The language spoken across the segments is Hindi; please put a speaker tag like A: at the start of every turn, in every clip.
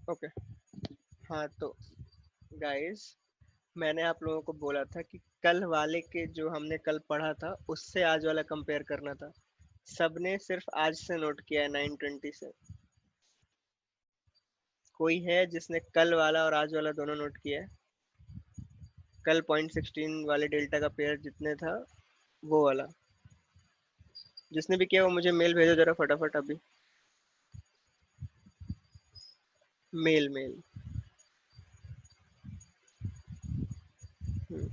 A: ओके। हाँ तो गाइस, मैंने आप लोगों को बोला था कि कल वाले के जो हमने कल पढ़ा था उससे आज वाला कंपेयर करना था। सबने सिर्फ आज से नोट किया है 9:20 से। कोई है जिसने कल वाला और आज वाला दोनों नोट किया है? कल 0.16 वाले डेल्टा का पेयर जितने था वो वाला। जिसने भी किया वो मुझे मेल भेजो जरा फटाफट अभी। Mail mail. हम्म,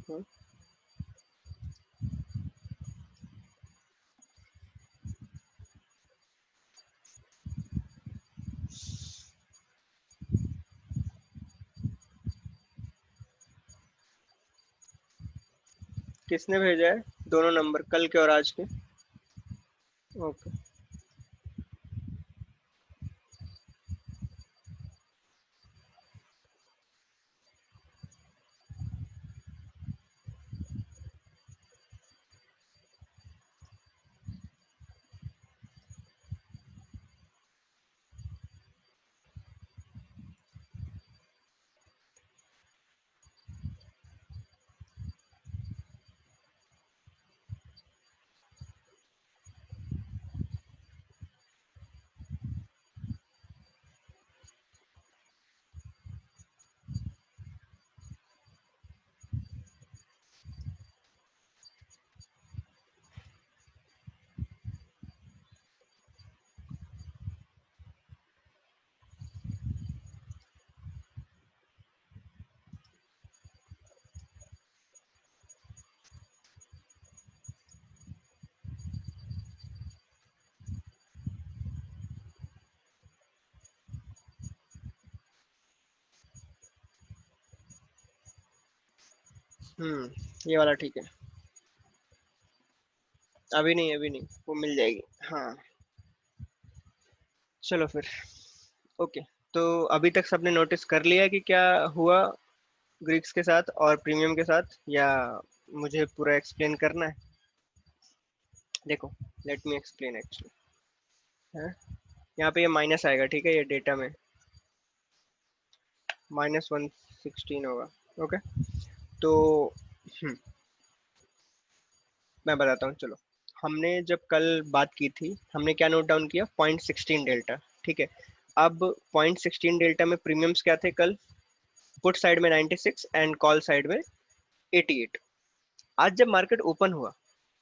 A: हम्म, किसने भेजा है दोनों नंबर, कल के और आज के? ओके। ये वाला ठीक है। अभी नहीं, अभी नहीं, वो मिल जाएगी। हाँ, चलो फिर। ओके। तो अभी तक सबने नोटिस कर लिया कि क्या हुआ ग्रीक्स के साथ और प्रीमियम के साथ, या मुझे पूरा एक्सप्लेन करना है? देखो, लेट मी एक्सप्लेन एक्चुअली। है, यहाँ पे ये माइनस आएगा, ठीक है, ये डेटा में -116 होगा। ओके। तो हम्म, मैं बताता हूँ, चलो। हमने जब कल बात की थी, हमने क्या नोट डाउन किया? 0.16 डेल्टा। ठीक है। अब 0.16 डेल्टा में प्रीमियम्स क्या थे कल? पुट साइड में 96 एंड कॉल साइड में 88। आज जब मार्केट ओपन हुआ,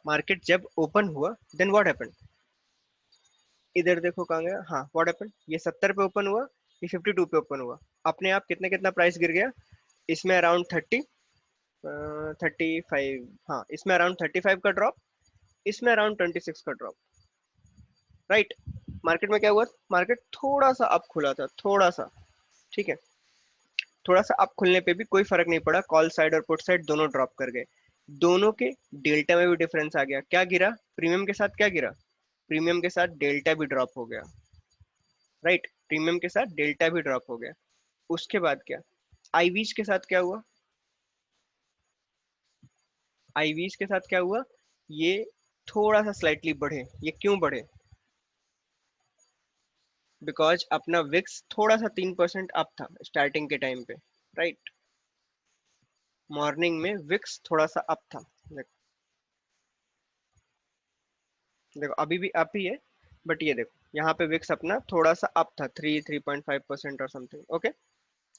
A: मार्केट जब ओपन हुआ, देन व्हाट हैपेंड? इधर देखो कहाँ गया। हाँ, व्हाट हैपेंड? ये 70 पे ओपन हुआ, ये 52 पे ओपन हुआ। अपने आप कितना कितना प्राइस गिर गया? इसमें अराउंड 35। हाँ, इसमें अराउंड 35 का ड्रॉप, इसमें अराउंड 26 का ड्रॉप। राइट। मार्केट में क्या हुआ? मार्केट थोड़ा सा अप खुला था, थोड़ा सा। ठीक है। थोड़ा सा अप खुलने पे भी कोई फर्क नहीं पड़ा, कॉल साइड और पुट साइड दोनों ड्रॉप कर गए। दोनों के डेल्टा में भी डिफरेंस आ गया। क्या गिरा? प्रीमियम के साथ क्या गिरा? प्रीमियम के साथ डेल्टा भी ड्रॉप हो गया। राइट। प्रीमियम के साथ डेल्टा भी ड्रॉप हो गया। उसके बाद क्या? आईवीज के साथ क्या हुआ? आईवीज के साथ क्या हुआ? ये थोड़ा सा स्लाइटली बढ़े। ये क्यों बढ़े? बिकॉज अपना विक्स थोड़ा सा 3% अप था स्टार्टिंग के टाइम पे। राइट। मॉर्निंग में विक्स थोड़ा सा अप था। देखो, देखो अभी भी अप ही है, बट ये देखो यहाँ पे विक्स अपना थोड़ा सा अप था, 3.5% और समथिंग। ओके।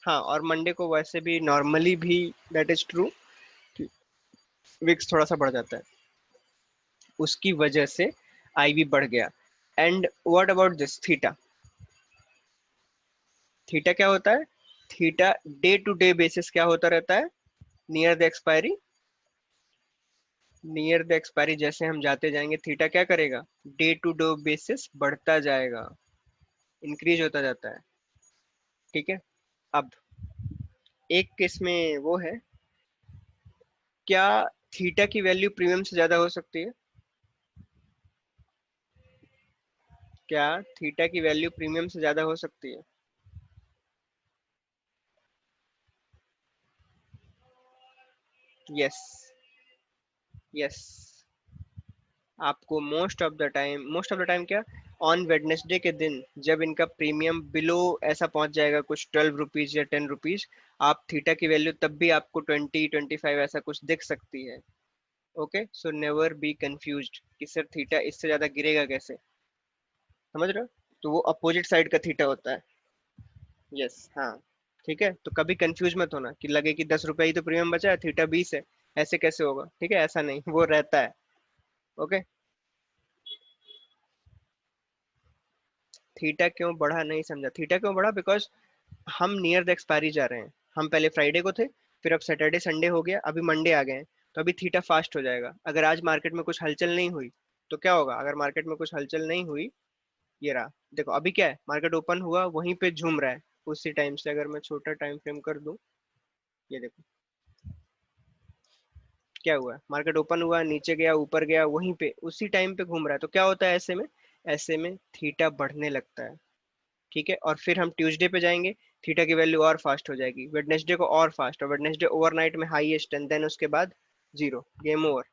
A: हाँ, और मंडे को वैसे भी नॉर्मली भी दैट इज ट्रू, विक्स थोड़ा सा बढ़ जाता है, उसकी वजह से आईवी बढ़ गया। And what about this theta? Theta क्या होता है? Theta day to day basis क्या होता रहता है? Near the expiry, near the expiry जैसे हम जाते जाएंगे थीटा क्या करेगा? डे टू डे बेसिस बढ़ता जाएगा, इंक्रीज होता जाता है। ठीक है। अब एक केस में वो है, क्या थीटा की वैल्यू प्रीमियम से ज्यादा हो सकती है? क्या थीटा की वैल्यू प्रीमियम से ज्यादा हो सकती है? Yes, yes. आपको मोस्ट ऑफ द टाइम क्या, ऑन वेडनेसडे के दिन जब इनका प्रीमियम बिलो ऐसा पहुंच जाएगा कुछ 12 रुपीज या 10 रुपीज, आप थीटा की वैल्यू तब भी आपको 20-25 ऐसा कुछ दिख सकती है। Okay, so never be confused कि सर थीटा इससे ज्यादा गिरेगा कैसे। समझ रहे हो? तो वो अपोजिट साइड का थीटा होता है। यस, हाँ। ठीक है, तो कभी कंफ्यूज मत होना कि लगे कि 10 रुपए ही तो प्रीमियम बचा है, थीटा 20 है, ऐसे कैसे होगा। ठीक है, ऐसा नहीं, वो रहता है। ओके। थीटा क्यों बढ़ा नहीं समझा? थीटा क्यों बढ़ा, बिकॉज हम नियर द एक्सपायरी जा रहे हैं। हम पहले फ्राइडे को थे, फिर अब सैटरडे संडे हो गया, अभी मंडे आ गए हैं। तो अभी थीटा फास्ट हो जाएगा। अगर आज मार्केट में कुछ हलचल नहीं हुई तो क्या होगा? अगर मार्केट में कुछ हलचल नहीं हुई, ये रहा, देखो अभी क्या है, मार्केट ओपन हुआ वहीं पे झूम रहा है। उसी टाइम से अगर मैं छोटा टाइम फ्रेम कर दूं, ये देखो क्या हुआ है, मार्केट ओपन हुआ, नीचे गया, ऊपर गया, वहीं पे उसी टाइम पे घूम रहा है। तो क्या होता है ऐसे में? ऐसे में थीटा बढ़ने लगता है। ठीक है, और फिर हम ट्यूसडे पे जाएंगे, थीटा की वैल्यू और फास्ट हो जाएगी, वेडनेसडे को और फास्ट, और वेडनेसडे ओवरनाइट में हाईएस्ट, एंड देन उसके बाद जीरो, गेम ओवर।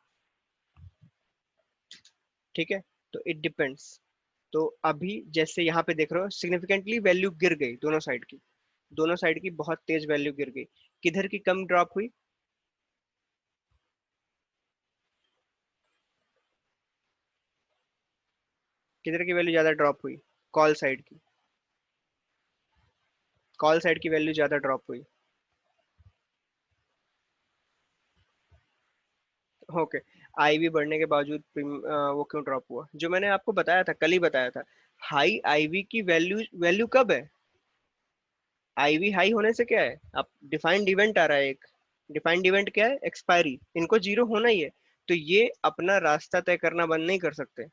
A: ठीक है, तो इट डिपेंड्स। तो अभी जैसे यहाँ पे देख रहे हो, सिग्निफिकेंटली वैल्यू गिर गई दोनों साइड की, दोनों साइड की बहुत तेज वैल्यू गिर गई। किधर की कम ड्रॉप हुई? किधर की वैल्यू ज्यादा ड्रॉप हुई? कॉल साइड की। कॉल साइड की वैल्यू ज्यादा ड्रॉप हुई। ओके। आईवी बढ़ने के बावजूद वो क्यों ड्रॉप हुआ? जो मैंने आपको बताया था, कल ही बताया था, हाई आईवी की वैल्यू वैल्यू कब है? आईवी हाई होने से क्या है, अब डिफाइंड इवेंट आ रहा है एक। डिफाइंड इवेंट क्या है? एक्सपायरी। इनको जीरो होना ही है। तो ये अपना रास्ता तय करना बंद नहीं कर सकते,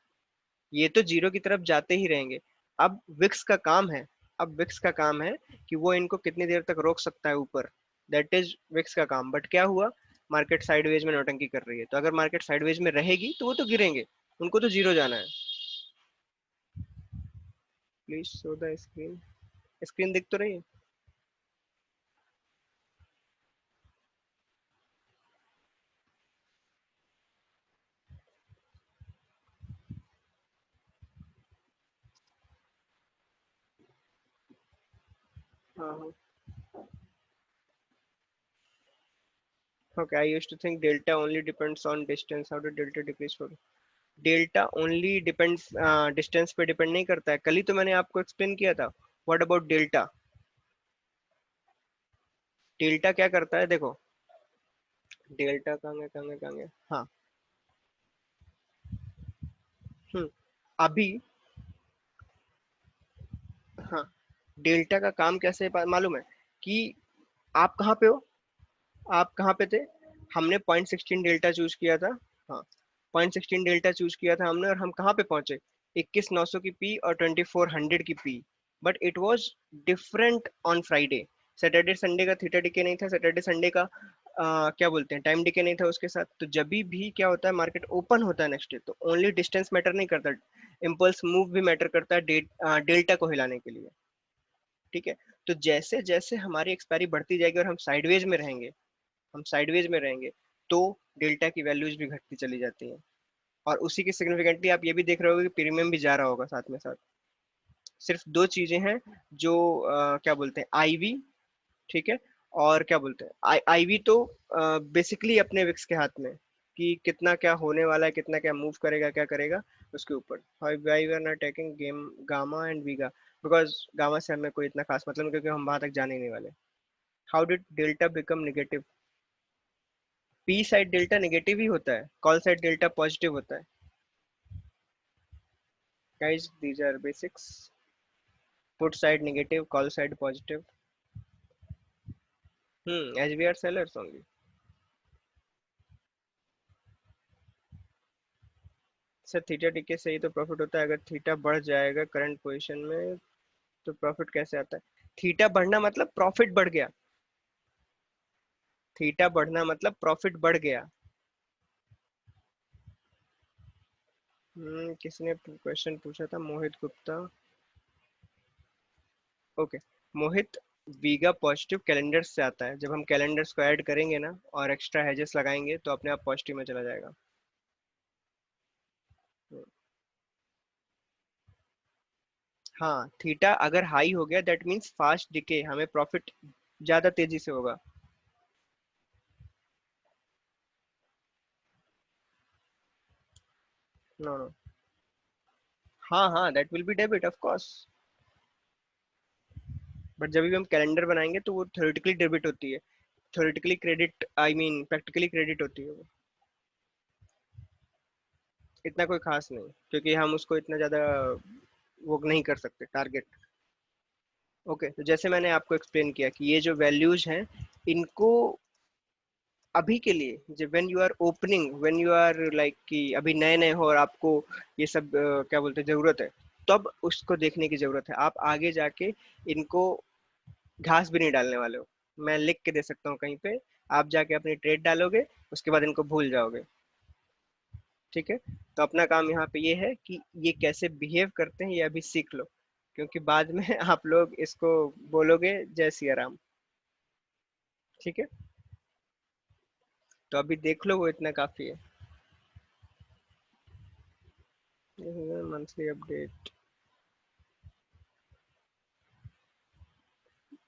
A: ये तो जीरो की तरफ जाते ही रहेंगे। अब विक्स का काम है, अब विक्स का काम है कि वो इनको कितनी देर तक रोक सकता है ऊपर। दैट इज विक्स का काम। बट क्या हुआ, मार्केट साइडवेज में नौटंकी कर रही है, तो अगर मार्केट साइडवेज में रहेगी तो वो तो गिरेंगे, उनको तो जीरो जाना है। Please show the screen. Screen दिख तो रही है? हाँ, हाँ। Okay, I used to think delta only depends on distance. How did delta decrease for? Delta only depends, distance पे डिपेंड नहीं करता है, कल ही तो मैंने आपको एक्सप्लेन किया था। What about delta? डेल्टा क्या करता है, देखो। डेल्टा कहाँ गया, कहाँ गया, कहाँ गया? हाँ। हम्म। अभी, हाँ, डेल्टा का काम कैसे मालूम है कि आप कहाँ पे हो, आप कहाँ पे थे? हमने 0.16 डेल्टा चूज किया था। हाँ, 0.16 डेल्टा चूज किया था हमने, और हम कहाँ पे पहुंचे? 21,900 की पी और 2400 की P. But it was different on Friday. Saturday Sunday का थीटा डिके नहीं था, सैटरडे संडे का क्या बोलते हैं, टाइम डिके नहीं था उसके साथ। तो जब भी क्या होता है, मार्केट ओपन होता है नेक्स्ट डे, तो ओनली डिस्टेंस मैटर नहीं करता, इम्पल्स मूव भी मैटर करता है डेल्टा को हिलाने के लिए। ठीक है, तो जैसे जैसे हमारी एक्सपायरी बढ़ती जाएगी और हम साइडवेज में रहेंगे, हम साइडवेज में रहेंगे, तो डेल्टा की वैल्यूज भी घटती चली जाती हैं। और उसी की सिग्निफिकेंटली आप ये भी देख रहे होगे कि प्रीमियम भी जा रहा होगा साथ में साथ। सिर्फ दो चीजें हैं जो क्या बोलते हैं, आईवी। ठीक है, और क्या बोलते हैं, आईवी तो बेसिकली अपने विक्स के हाथ में, कि कितना क्या होने वाला है, कितना क्या मूव करेगा, क्या करेगा, उसके ऊपर। Why we are not taking game gamma and vega, because gamma से हमें कोई इतना खास मतलब नहीं, क्योंकि हम वहां तक जाने ही नहीं वाले। How did delta become negative? P side delta negative ही होता है, कॉल साइड डेल्टा पॉजिटिव होता है। Guys, these are basics. Put side negative, call side positive. As we are sellers only. Sir theta टिके से ही तो प्रॉफिट होता है, अगर थीटा बढ़ जाएगा करंट पोजीशन में तो प्रॉफिट कैसे आता है? थीटा बढ़ना मतलब प्रॉफिट बढ़ गया। थीटा बढ़ना मतलब प्रॉफिट बढ़ गया। किसने क्वेश्चन पूछा था? मोहित गुप्ता। ओके। मोहित, वीगा पॉजिटिव कैलेंडर से आता है। जब हम कैलेंडर्स को ऐड करेंगे ना और एक्स्ट्रा हेजेस लगाएंगे तो अपने आप पॉजिटिव में चला जाएगा। हाँ, थीटा अगर हाई हो गया दैट मीन्स फास्ट डिके, हमें प्रॉफिट ज्यादा तेजी से होगा। No no. हाँ हाँ, that will be debit of course. But जब भी हम कैलेंडर बनाएंगे तो वो थ्योरेटिकली डेबिट होती है। Theoretically credit, I mean practically credit होती है वो। इतना कोई खास नहीं, क्योंकि हम उसको इतना ज्यादा वो नहीं कर सकते टारगेट। ओके, तो जैसे मैंने आपको एक्सप्लेन किया कि ये जो वैल्यूज हैं, इनको अभी के लिए, जब when you are opening, when you are like कि अभी नए नए हो और आपको ये सब क्या बोलते हैं जरूरत है, तब उसको देखने की जरूरत है। आप आगे जाके इनको घास भी नहीं डालने वाले हो। मैं लिख के दे सकता हूँ कहीं पे, आप जाके अपनी ट्रेड डालोगे, उसके बाद इनको भूल जाओगे। ठीक है। तो अपना काम यहाँ पे ये है कि ये कैसे बिहेव करते हैं ये अभी सीख लो, क्योंकि बाद में आप लोग इसको बोलोगे जय सिया राम। ठीक है, तो अभी देख लो, वो इतना काफी है। मंथली अपडेट,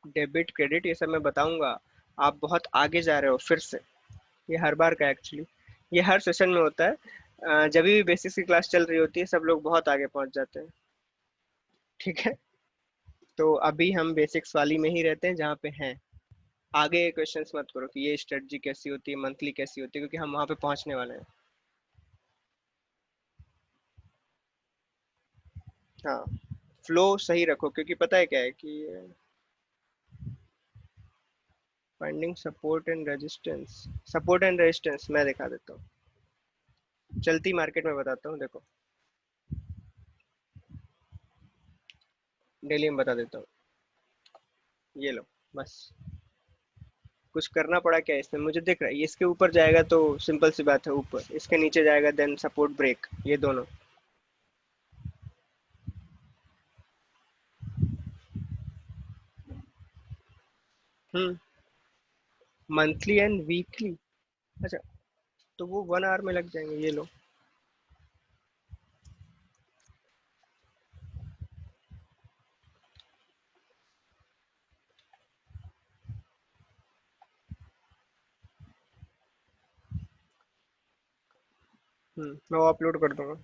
A: डेबिट क्रेडिट ये सब मैं बताऊंगा। आप बहुत आगे जा रहे हो फिर से। ये हर बार का एक्चुअली, ये हर सेशन में होता है। जब भी बेसिक्स की क्लास चल रही होती है सब लोग बहुत आगे पहुंच जाते हैं। ठीक है, तो अभी हम बेसिक्स वाली में ही रहते हैं जहाँ पे हैं। आगे क्वेश्चंस मत करो कि ये स्ट्रेटजी कैसी होती है, मंथली कैसी होती है, क्योंकि हम वहाँ पे पहुंचने वाले हैं। हाँ, फ्लो सही रखो, क्योंकि पता है क्या है कि finding support and resistance, support and resistance मैं दिखा देता हूँ। चलती मार्केट में बताता हूँ, देखो डेली में बता देता हूँ। ये लो, बस। कुछ करना पड़ा क्या इसमें? मुझे दिख रहा है ये इसके ऊपर जाएगा तो सिंपल सी बात है ऊपर, इसके नीचे जाएगा देन सपोर्ट ब्रेक, ये दोनों। हम्म। मंथली एंड वीकली, अच्छा, तो वो 1 आवर में लग जाएंगे, ये लो। मैं वो अपलोड कर दूंगा।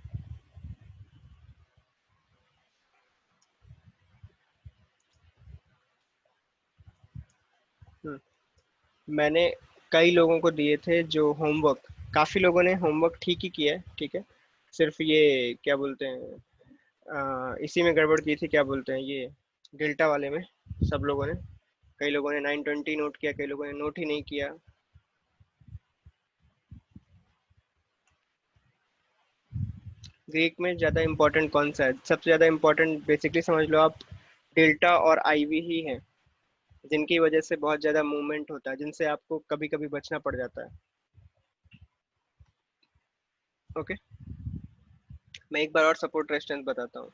A: हम्म। मैंने कई लोगों को दिए थे जो होमवर्क, काफी लोगों ने होमवर्क ठीक ही किया है, ठीक है। सिर्फ ये क्या बोलते हैं, इसी में गड़बड़ की थी, क्या बोलते हैं ये, डेल्टा वाले में। सब लोगों ने, कई लोगों ने 920 नोट किया, कई लोगों ने नोट ही नहीं किया। ग्रीक में ज्यादा इंपॉर्टेंट कौन सा है? सबसे ज्यादा इंपॉर्टेंट बेसिकली समझ लो आप, डेल्टा और आईवी ही है, जिनकी वजह से बहुत ज्यादा मूवमेंट होता है, जिनसे आपको कभी कभी बचना पड़ जाता है। ओके, मैं एक बार और सपोर्ट रेजिस्टेंस बताता हूँ।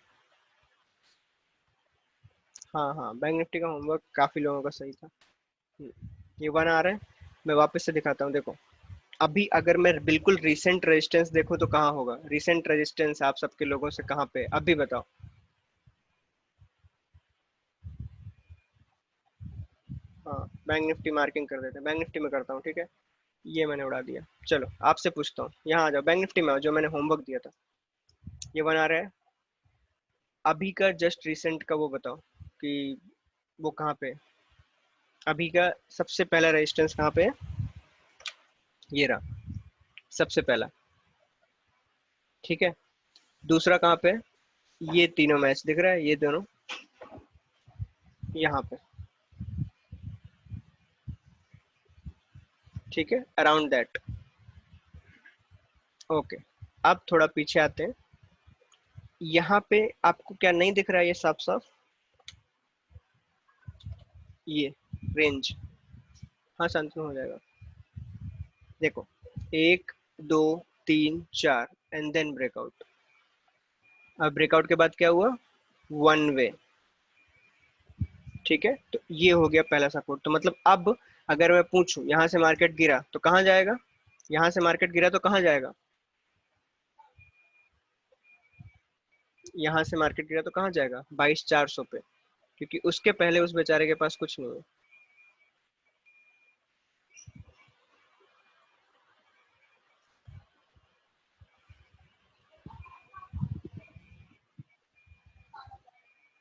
A: हाँ हाँ, बैंक निफ्टी का होमवर्क काफी लोगों का सही था। हम्म, ये 1 आवर है। मैं वापस से दिखाता हूँ, देखो। अभी अगर मैं बिल्कुल रीसेंट रेजिस्टेंस देखूँ तो कहाँ होगा? रीसेंट रेजिस्टेंस आप सबके लोगों से कहाँ पे अभी बताओ? हाँ, बैंक निफ्टी मार्किंग कर देते हैं, बैंक निफ्टी में करता हूँ, ठीक है। ये मैंने उड़ा दिया। चलो आपसे पूछता हूँ, यहाँ आ जाओ, बैंक निफ्टी में आओ, जो मैंने होमवर्क दिया था। ये 1 आवर है। अभी का जस्ट रिसेंट का वो बताओ कि वो कहाँ पे है? अभी का सबसे पहला रेजिस्टेंस कहाँ पे है? ये रहा, सबसे पहला। ठीक है, दूसरा कहाँ पे है? ये तीनों मैच दिख रहा है, ये दोनों यहाँ पे। ठीक है, अराउंड दैट। ओके, अब थोड़ा पीछे आते हैं। यहाँ पे आपको क्या नहीं दिख रहा है ये साफ साफ? ये रेंज। हाँ, शांति में हो जाएगा। देखो, 1 2 3 4 एंड देन ब्रेकआउट। अब ब्रेकआउट के बाद क्या हुआ? One way. ठीक है, तो ये हो गया पहला सपोर्ट। तो मतलब अब अगर मैं पूछूं यहाँ से मार्केट गिरा तो कहाँ जाएगा? यहाँ से मार्केट गिरा तो कहाँ जाएगा? यहाँ से मार्केट गिरा तो कहाँ जाएगा? 22,400 पे, क्योंकि उसके पहले उस बेचारे के पास कुछ नहीं है।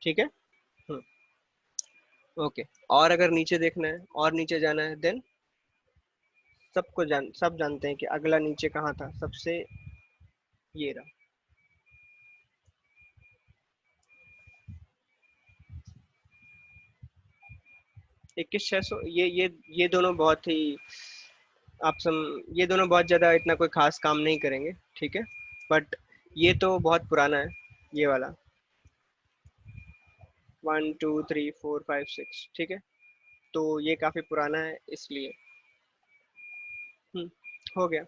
A: ठीक है। हम्म। ओके। और अगर नीचे देखना है और नीचे जाना है, देन सब जानते हैं कि अगला नीचे कहाँ था सबसे, ये रहा। 21,600। ये दोनों बहुत ही, ये दोनों बहुत ज्यादा इतना कोई खास काम नहीं करेंगे। ठीक है, बट ये तो बहुत पुराना है, ये वाला। 1 2 3 4 5 6। ठीक है, तो ये काफी पुराना है इसलिए। हम्म, हो गया।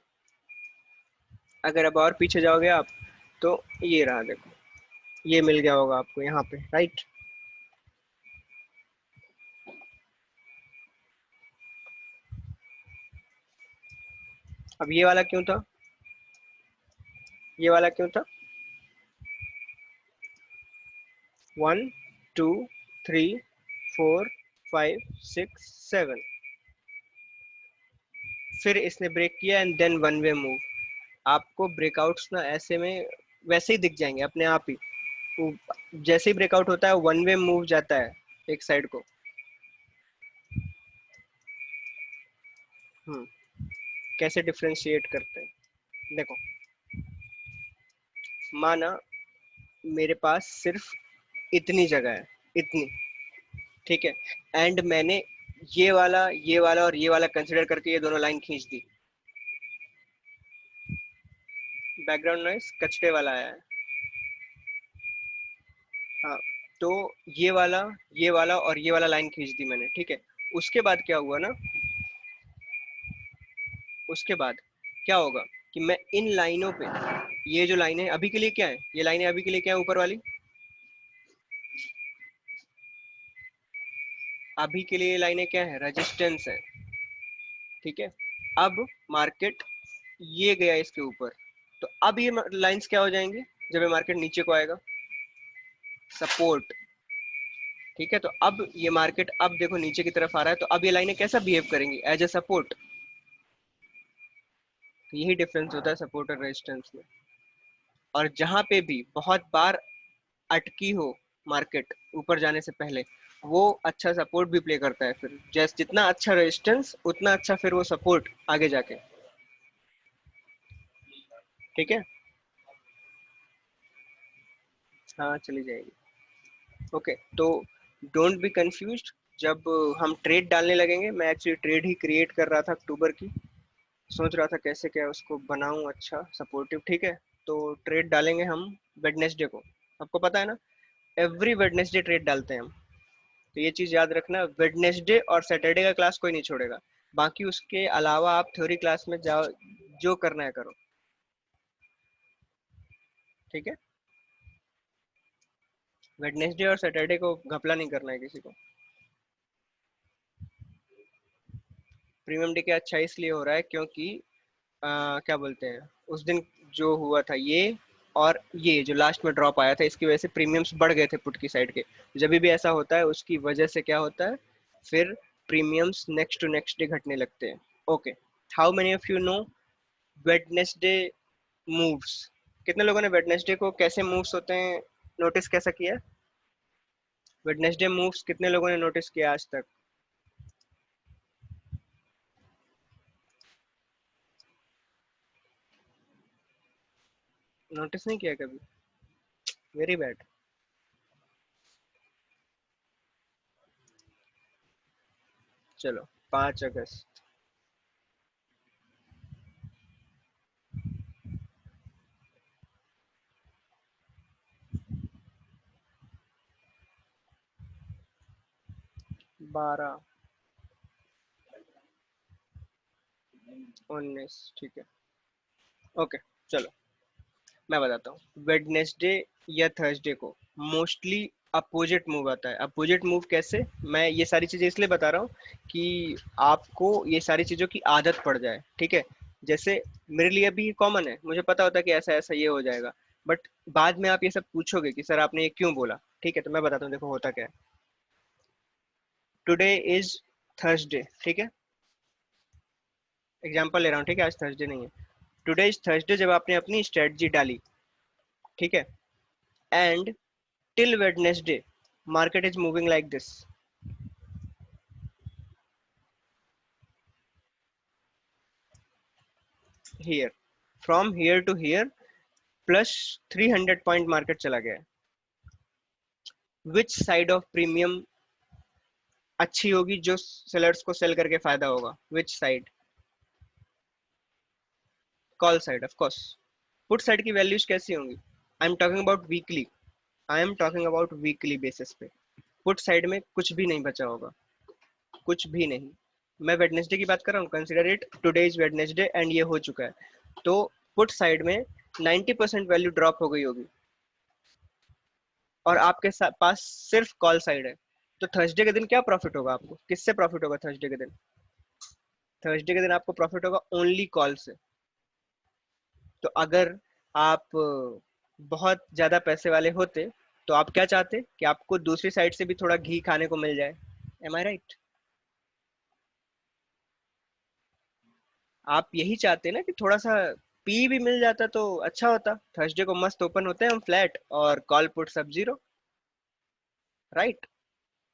A: अगर अब और पीछे जाओगे आप, तो ये रहा देखो, ये मिल गया होगा आपको यहाँ पे, राइट? अब ये वाला क्यों था? ये वाला क्यों था? 1 2 3 4 5 6 7, फिर इसने ब्रेक किया and then one way move. आपको ब्रेकआउट्स ना ऐसे में वैसे ही दिख जाएंगे अपने आप ही। जैसे ही ब्रेकआउट होता है वन वे मूव जाता है एक साइड को। हम्म। कैसे डिफ्रेंशिएट करते हैं, देखो, माना मेरे पास सिर्फ इतनी जगह है, इतनी। ठीक है, एंड मैंने ये वाला और ये वाला कंसिडर करके ये दोनों लाइन खींच दी। बैकग्राउंड नॉइस कचरे वाला आया है। हाँ, तो ये वाला और ये वाला लाइन खींच दी मैंने। ठीक है, उसके बाद क्या हुआ ना, उसके बाद क्या होगा कि मैं इन लाइनों पे, ये जो लाइनें अभी के लिए क्या है, ये लाइनें अभी के लिए क्या है ऊपर वाली, अभी के लिए ये लाइनें क्या है? रेजिस्टेंस है। ठीक है, अब मार्केट ये गया इसके ऊपर, तो अब ये लाइंस क्या हो जाएंगी जब ये मार्केट नीचे को आएगा? सपोर्ट। ठीक है, तो अब ये मार्केट अब देखो नीचे की तरफ आ रहा है, तो अब ये लाइनें कैसा बिहेव करेंगी? As a support. तो यही डिफरेंस होता है सपोर्ट और रेजिस्टेंस में। और जहां पे भी बहुत बार अटकी हो मार्केट ऊपर जाने से पहले, वो अच्छा सपोर्ट भी प्ले करता है। फिर जैसे जितना अच्छा रेजिस्टेंस उतना अच्छा फिर वो सपोर्ट आगे जाके। ठीक है, हाँ चली जाएगी। ओके, तो डोंट बी कंफ्यूज्ड। जब हम ट्रेड डालने लगेंगे, मैं एक्चुअली ट्रेड ही क्रिएट कर रहा था अक्टूबर की, सोच रहा था कैसे क्या उसको बनाऊं अच्छा सपोर्टिव। ठीक है, तो ट्रेड डालेंगे हम वेडनेसडे को, आपको पता है ना, एवरी वेडनेसडे ट्रेड डालते हैं हम। तो ये चीज याद रखना, वेडनेसडे और सैटरडे का क्लास कोई नहीं छोड़ेगा। बाकी उसके अलावा आप थ्योरी क्लास में जाओ, जो करना है करो। ठीक है, वेडनेसडे और सैटरडे को घपला नहीं करना है किसी को। प्रीमियम डे क्या अच्छा इसलिए हो रहा है क्योंकि क्या बोलते हैं, उस दिन जो हुआ था ये, और ये जो लास्ट में ड्रॉप आया था, इसकी वजह से प्रीमियम्स बढ़ गए थे पुट की साइड के। जब भी ऐसा होता है उसकी वजह से क्या होता है, फिर premiums next to next day घटने लगते हैं। Okay, how many of you know Wednesday moves? कितने लोगों ने वेडनेसडे को कैसे मूव्स होते हैं नोटिस कैसा किया? वेडनेसडे मूव्स कितने लोगों ने नोटिस किया आज तक? नोटिस नहीं किया कभी? Very bad. चलो, 5 अगस्त। 12। 19, ठीक है। ओके, चलो मैं बताता हूँ। वेडनेसडे या थर्सडे को मोस्टली अपोजिट मूव आता है। अपोजिट मूव कैसे, मैं ये सारी चीजें इसलिए बता रहा हूँ कि आपको ये सारी चीजों की आदत पड़ जाए, ठीक है। जैसे मेरे लिए अभी कॉमन है, मुझे पता होता है कि ऐसा ऐसा ये हो जाएगा, बट बाद में आप ये सब पूछोगे कि सर आपने ये क्यों बोला, ठीक है। तो मैं बताता हूँ, देखो होता क्या है। टुडे इज थर्सडे, ठीक है, एग्जाम्पल ले रहा हूँ, ठीक है, आज थर्सडे नहीं है। टुडे इज थर्सडे जब आपने अपनी स्ट्रेटजी डाली, ठीक है, and till Wednesday market is moving like this, here, from here to here plus 300 point market चला गया है। which side of premium अच्छी होगी, जो सेलर्स को सेल करके फायदा होगा, which side? Call side of course. Put side की वैल्यूज कैसी होंगी, आई am talking about weekly, I am talking about weekly basis पे। पुट साइड में कुछ भी नहीं बचा होगा, कुछ भी नहीं। मैं वेडनेसडे की बात कर रहा हूँ, consider it today is Wednesday and ये हो चुका है, तो पुट साइड में 90% वैल्यू ड्रॉप हो गई होगी और आपके पास सिर्फ कॉल साइड है। तो थर्सडे के दिन क्या प्रॉफिट होगा आपको, किससे प्रॉफिट होगा थर्सडे के दिन? थर्सडे के दिन आपको प्रॉफिट होगा ओनली कॉल से। तो अगर आप बहुत ज्यादा पैसे वाले होते तो आप क्या चाहते कि आपको दूसरी साइड से भी थोड़ा घी खाने को मिल जाए, एम आई राइट? आप यही चाहते ना कि थोड़ा सा पी भी मिल जाता तो अच्छा होता। थर्सडे को मस्त ओपन होते हैं हम फ्लैट और कॉल पुट सब जीरो, राइट?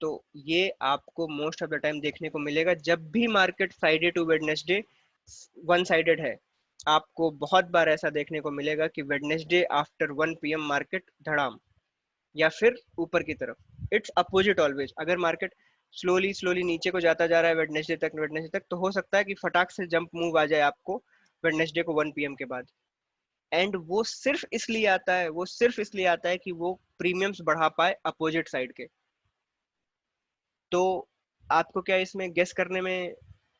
A: तो ये आपको मोस्ट ऑफ द टाइम देखने को मिलेगा जब भी market Friday to Wednesday one sided है। आपको बहुत बार ऐसा देखने को मिलेगा कि वेडनेसडे आफ्टर 1 PM मार्केट धड़ाम या फिर ऊपर की तरफ। It's opposite always. अगर मार्केट स्लोली स्लोली नीचे को जाता जा रहा है वेडनेसडे तक तो हो सकता है कि फटाक से जंप मूव आ जाए आपको वेडनेसडे को 1 PM के बाद। एंड वो सिर्फ इसलिए आता है, वो सिर्फ इसलिए आता है कि वो प्रीमियम्स बढ़ा पाए अपोजिट साइड के। तो आपको क्या इसमें गेस करने में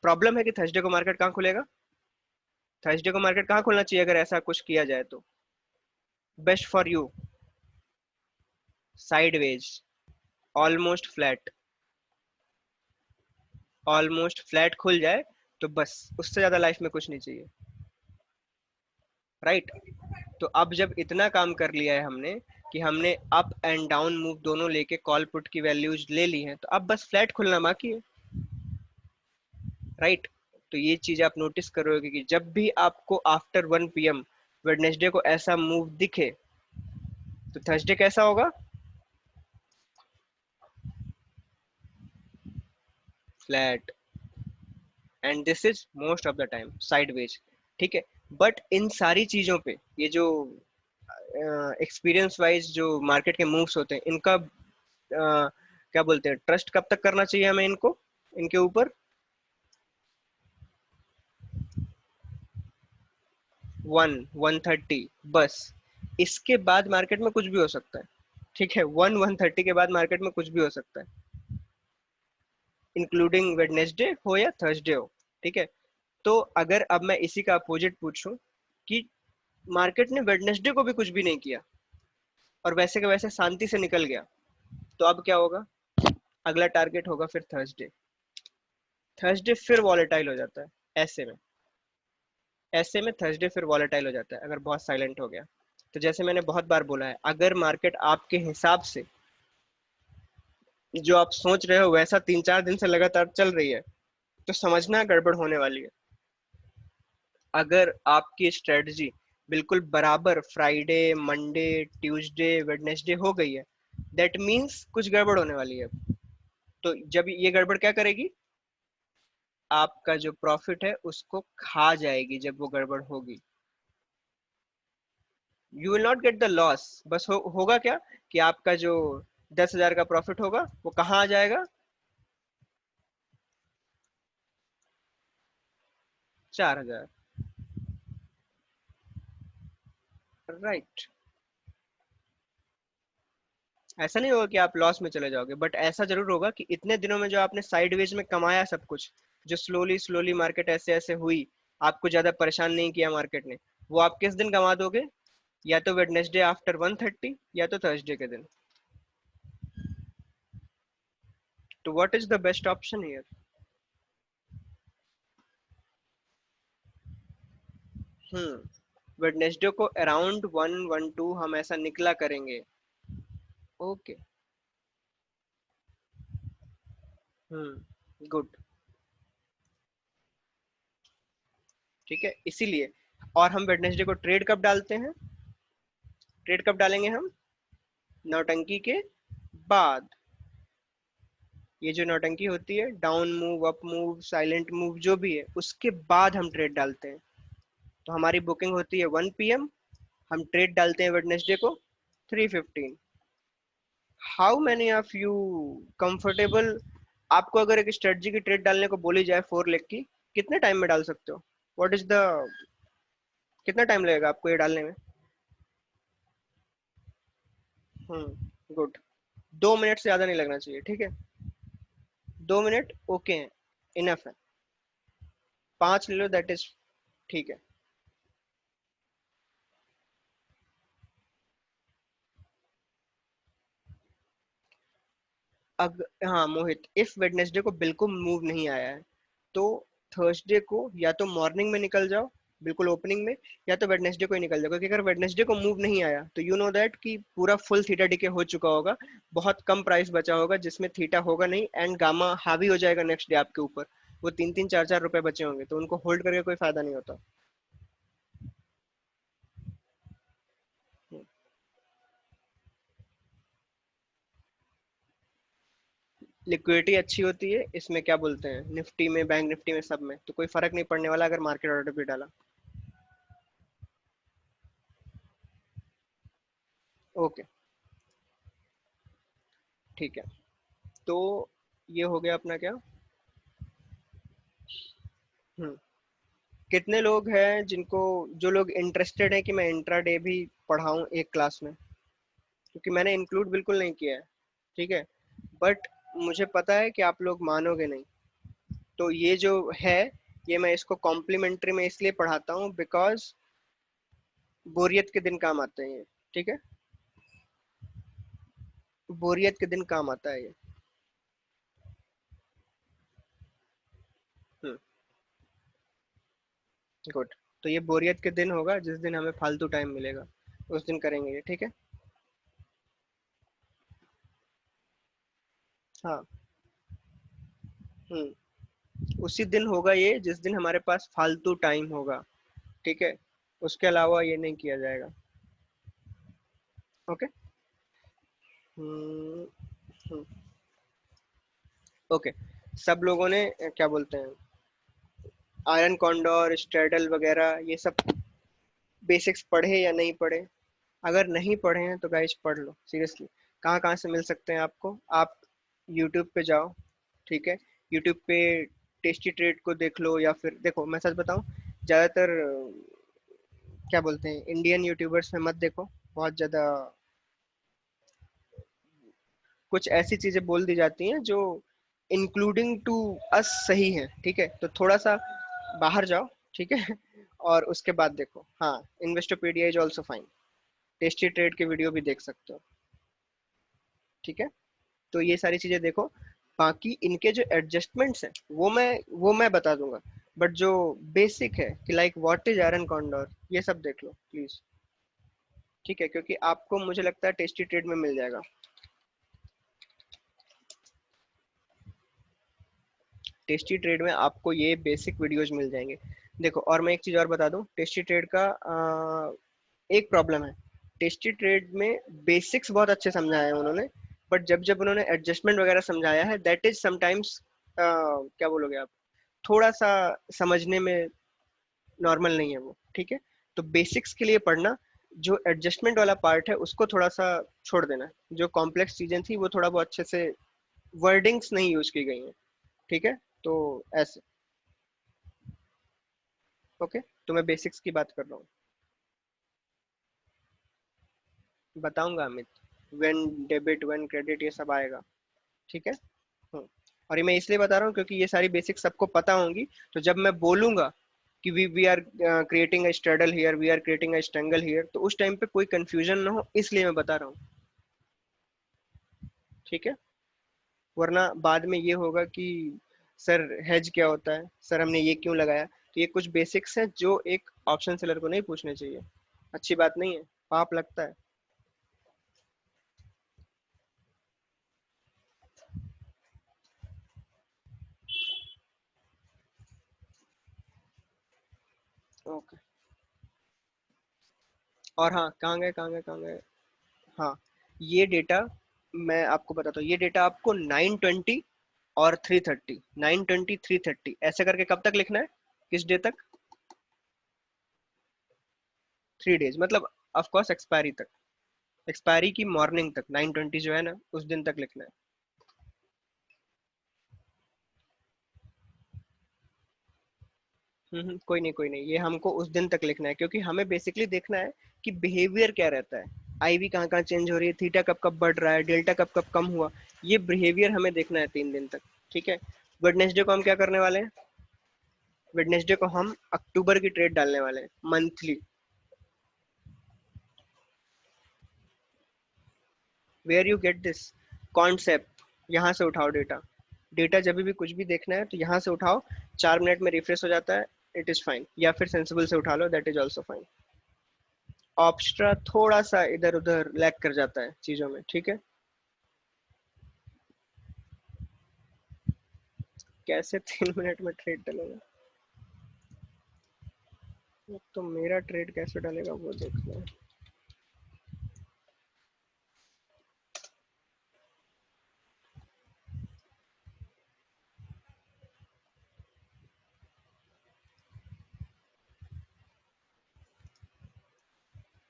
A: प्रॉब्लम है कि थर्सडे को मार्केट कहाँ खुलेगा? थर्सडे को मार्केट कहाँ खुलना चाहिए अगर ऐसा कुछ किया जाए तो? Best for you, sideways, almost flat, almost flat खुल जाए तो बस, उससे ज्यादा लाइफ में कुछ नहीं चाहिए, राइट? तो अब जब इतना काम कर लिया है हमने कि हमने अप एंड डाउन मूव दोनों लेके कॉल पुट की वैल्यूज ले ली हैं, तो अब बस फ्लैट खुलना बाकी है, राइट? तो ये चीज आप नोटिस करोगे कि जब भी आपको आफ्टर 1 PM वेडनेसडे को ऐसा मूव दिखे तो थर्सडे कैसा होगा? Flat. And this is most of the time sideways, ठीक है। बट इन सारी चीजों पे ये जो एक्सपीरियंस वाइज जो मार्केट के मूव्स होते हैं इनका क्या बोलते हैं, ट्रस्ट कब तक करना चाहिए हमें इनको, इनके ऊपर? 130 बस। इसके बाद मार्केट में कुछ भी हो सकता है, ठीक है। 130 के बाद मार्केट में कुछ भी हो सकता है, इंक्लूडिंग वेडनेसडे हो या थर्सडे हो, ठीक है। तो अगर अब मैं इसी का अपोजिट पूछूं कि मार्केट ने वेडनेसडे को भी कुछ भी नहीं किया और वैसे के वैसे शांति से निकल गया, तो अब क्या होगा? अगला टारगेट होगा फिर थर्सडे। थर्सडे फिर वॉलेटाइल हो जाता है, ऐसे में, ऐसे में थर्सडे फिर वॉलेटाइल हो जाता है अगर बहुत साइलेंट हो गया। तो जैसे मैंने बहुत बार बोला है, अगर मार्केट आपके हिसाब से जो आप सोच रहे हो वैसा 3-4 दिन से लगातार चल रही है तो समझना गड़बड़ होने वाली है। अगर आपकी स्ट्रेटजी बिल्कुल बराबर फ्राइडे, मंडे, ट्यूसडे, वेडनेसडे हो गई है, दैट मीन्स कुछ गड़बड़ होने वाली है। तो जब ये गड़बड़ क्या करेगी, आपका जो प्रॉफिट है उसको खा जाएगी जब वो गड़बड़ होगी। You will not get the loss, बस होगा क्या कि आपका जो 10,000 का प्रॉफिट होगा वो कहाँ आ जाएगा? 4,000, राइट? ऐसा नहीं होगा कि आप लॉस में चले जाओगे, बट ऐसा जरूर होगा कि इतने दिनों में जो आपने साइडवेज में कमाया सब कुछ, जो स्लोली स्लोली मार्केट ऐसे ऐसे हुई, आपको ज्यादा परेशान नहीं किया मार्केट ने, वो आप किस दिन कमा दोगे? या तो वेडनेसडे आफ्टर 1:30 या तो थर्सडे के दिन। तो what is the best option here? Wednesday को अराउंड 1-1-2 हम ऐसा निकला करेंगे। ओके। गुड। ठीक है, इसीलिए। और हम वेडनेसडे को ट्रेड कब डालते हैं? ट्रेड कब डालेंगे हम? नौटंकी के बाद। ये जो नौटंकी होती है, down move, up move, silent move, जो भी है, उसके बाद हम ट्रेड डालते हैं। तो हमारी बुकिंग होती है 1 PM, हम ट्रेड डालते हैं वेडनेसडे को 3:15। How many of you comfortable? आपको अगर एक स्ट्रेटजी की ट्रेड डालने को बोली जाए 4 लेग की, कितने टाइम में डाल सकते हो? व्हाट इज द, कितना टाइम लगेगा आपको ये डालने में? गुड। 2 मिनट से ज्यादा नहीं लगना चाहिए, ठीक है? 2 मिनट ओके है, इनफ है। 5 ले लो, दैट इज ठीक है। हाँ मोहित, इफ वेडनेसडे को बिल्कुल मूव नहीं आया है, तो थर्सडे को या तो मॉर्निंग में निकल जाओ, बिल्कुल ओपनिंग में, या तो वेडनेसडे को ही निकल जाओ, क्योंकि अगर वेडनेसडे को मूव नहीं आया तो यू नो दैट कि पूरा फुल थीटा डीके हो चुका होगा, बहुत कम प्राइस बचा होगा जिसमें थीटा होगा नहीं, एंड गामा हावी हो जाएगा नेक्स्ट डे आपके ऊपर। वो 3-3 4-4 रुपए बचे होंगे, तो उनको होल्ड करके कोई फायदा नहीं होता। लिक्विडिटी अच्छी होती है इसमें, क्या बोलते हैं, निफ्टी में, बैंक निफ्टी में, सब में, तो कोई फर्क नहीं पड़ने वाला अगर मार्केट ऑर्डर भी डाला। ओके, ठीक है। तो ये हो गया अपना क्या। हम्म कितने लोग हैं जिनको, जो लोग इंटरेस्टेड हैं कि मैं इंट्राडे भी पढ़ाऊं एक क्लास में? क्योंकि मैंने इंक्लूड बिल्कुल नहीं किया है, ठीक है? बट मुझे पता है कि आप लोग मानोगे नहीं। तो ये जो है, ये मैं इसको कॉम्प्लीमेंट्री में इसलिए पढ़ाता हूँ बिकॉज बोरियत के दिन काम आते हैं ये, ठीक है? बोरियत के दिन काम आता है ये। हम्म गुड। तो ये बोरियत के दिन होगा जिस दिन हमें फालतू टाइम मिलेगा, उस दिन करेंगे ये, ठीक है? हाँ। हम्म उसी दिन होगा ये जिस दिन हमारे पास फालतू टाइम होगा, ठीक है? उसके अलावा ये नहीं किया जाएगा। ओके। हम्म हम्म, ओके। सब लोगों ने क्या बोलते हैं, आयरन कॉन्डोर, स्ट्रेडल वगैरह ये सब बेसिक्स पढ़े या नहीं पढ़े? अगर नहीं पढ़े हैं तो गाइस पढ़ लो सीरियसली। कहाँ कहाँ से मिल सकते हैं आपको? आप यूट्यूब पे जाओ, ठीक है? यूट्यूब पे टेस्टी ट्रेड को देख लो, या फिर देखो, मैं सच बताऊं, ज़्यादातर क्या बोलते हैं, इंडियन यूट्यूबर्स में मत देखो। बहुत ज़्यादा कुछ ऐसी चीज़ें बोल दी जाती हैं जो इंक्लूडिंग टू अस सही है, ठीक है? तो थोड़ा सा बाहर जाओ, ठीक है? और उसके बाद देखो। हाँ, Investopedia is also fine. Tasty trade के वीडियो भी देख सकते हो, ठीक है? तो ये सारी चीजें देखो। बाकी इनके जो एडजस्टमेंट्स हैं वो मैं बता दूंगा। बट जो बेसिक है कि like what is iron condor, ये सब देख लो प्लीज, ठीक है? क्योंकि आपको, मुझे लगता है, टेस्टी ट्रेड में मिल जाएगा। टेस्टी ट्रेड में आपको ये बेसिक वीडियोज मिल जाएंगे। देखो, और मैं एक चीज और बता दूं, टेस्टी ट्रेड का एक प्रॉब्लम है। टेस्टी ट्रेड में बेसिक्स बहुत अच्छे समझाए हैं उन्होंने, बट जब जब उन्होंने एडजस्टमेंट वगैरह समझाया है, दैट इज समटाइम्स, क्या बोलोगे आप, थोड़ा सा समझने में नॉर्मल नहीं है वो, ठीक है? तो बेसिक्स के लिए पढ़ना, जो एडजस्टमेंट वाला पार्ट है उसको थोड़ा सा छोड़ देना। जो कॉम्प्लेक्स चीजें थी वो थोड़ा बहुत अच्छे से, वर्डिंग्स नहीं यूज की गई हैं, ठीक है? तो ऐसे। ओके। तो मैं बेसिक्स की बात कर रहा हूँ। बताऊंगा Amit, when debit, when credit, ये सब आएगा, ठीक है? हम्म। और ये मैं इसलिए बता रहा हूँ क्योंकि ये सारी बेसिक्स सबको पता होंगी, तो जब मैं बोलूंगा कि we are creating a straddle here, we are creating a strangle here, तो उस टाइम पे कोई कंफ्यूजन ना हो, इसलिए मैं बता रहा हूँ। ठीक है, वरना बाद में ये होगा कि सर हेज क्या होता है, सर हमने ये क्यों लगाया। तो ये कुछ बेसिक्स हैं जो एक ऑप्शन सेलर को नहीं पूछने चाहिए, अच्छी बात नहीं है, पाप लगता है। ओके, और हाँ, कहाँ गए। हाँ, ये डेटा मैं आपको बताता हूँ, ये डेटा आपको 920 और 330, 920 330 ऐसे करके कब तक लिखना है, किस डे तक, 3 डेज, मतलब ऑफ कोर्स एक्सपायरी तक, एक्सपायरी की मॉर्निंग तक 920 जो है ना, उस दिन तक लिखना है। कोई नहीं, ये हमको उस दिन तक लिखना है, क्योंकि हमें बेसिकली देखना है कि बिहेवियर क्या रहता है, आईवी कहाँ कहाँ चेंज हो रही है, थीटा कब कब बढ़ रहा है, डेल्टा कब कब कम हुआ, ये बिहेवियर हमें देखना है 3 दिन तक। ठीक है, वेडनेसडे को हम क्या करने वाले हैं, वेडनेसडे को हम अक्टूबर की ट्रेड डालने वाले हैं, monthly. Where you get this concept, यहाँ से उठाओ डेटा, डेटा जब भी कुछ भी देखना है तो यहाँ से उठाओ, 4 मिनट में रिफ्रेश हो जाता है, इट इज फाइन, या फिर सेंसिबल से उठा लो, दैट इज ऑल्सो फाइन। ऑप्स्ट्रा थोड़ा सा इधर उधर लैग कर जाता है चीजों में, ठीक है। कैसे 3 मिनट में ट्रेड डलेगा, तो मेरा ट्रेड कैसे डलेगा वो देखना है।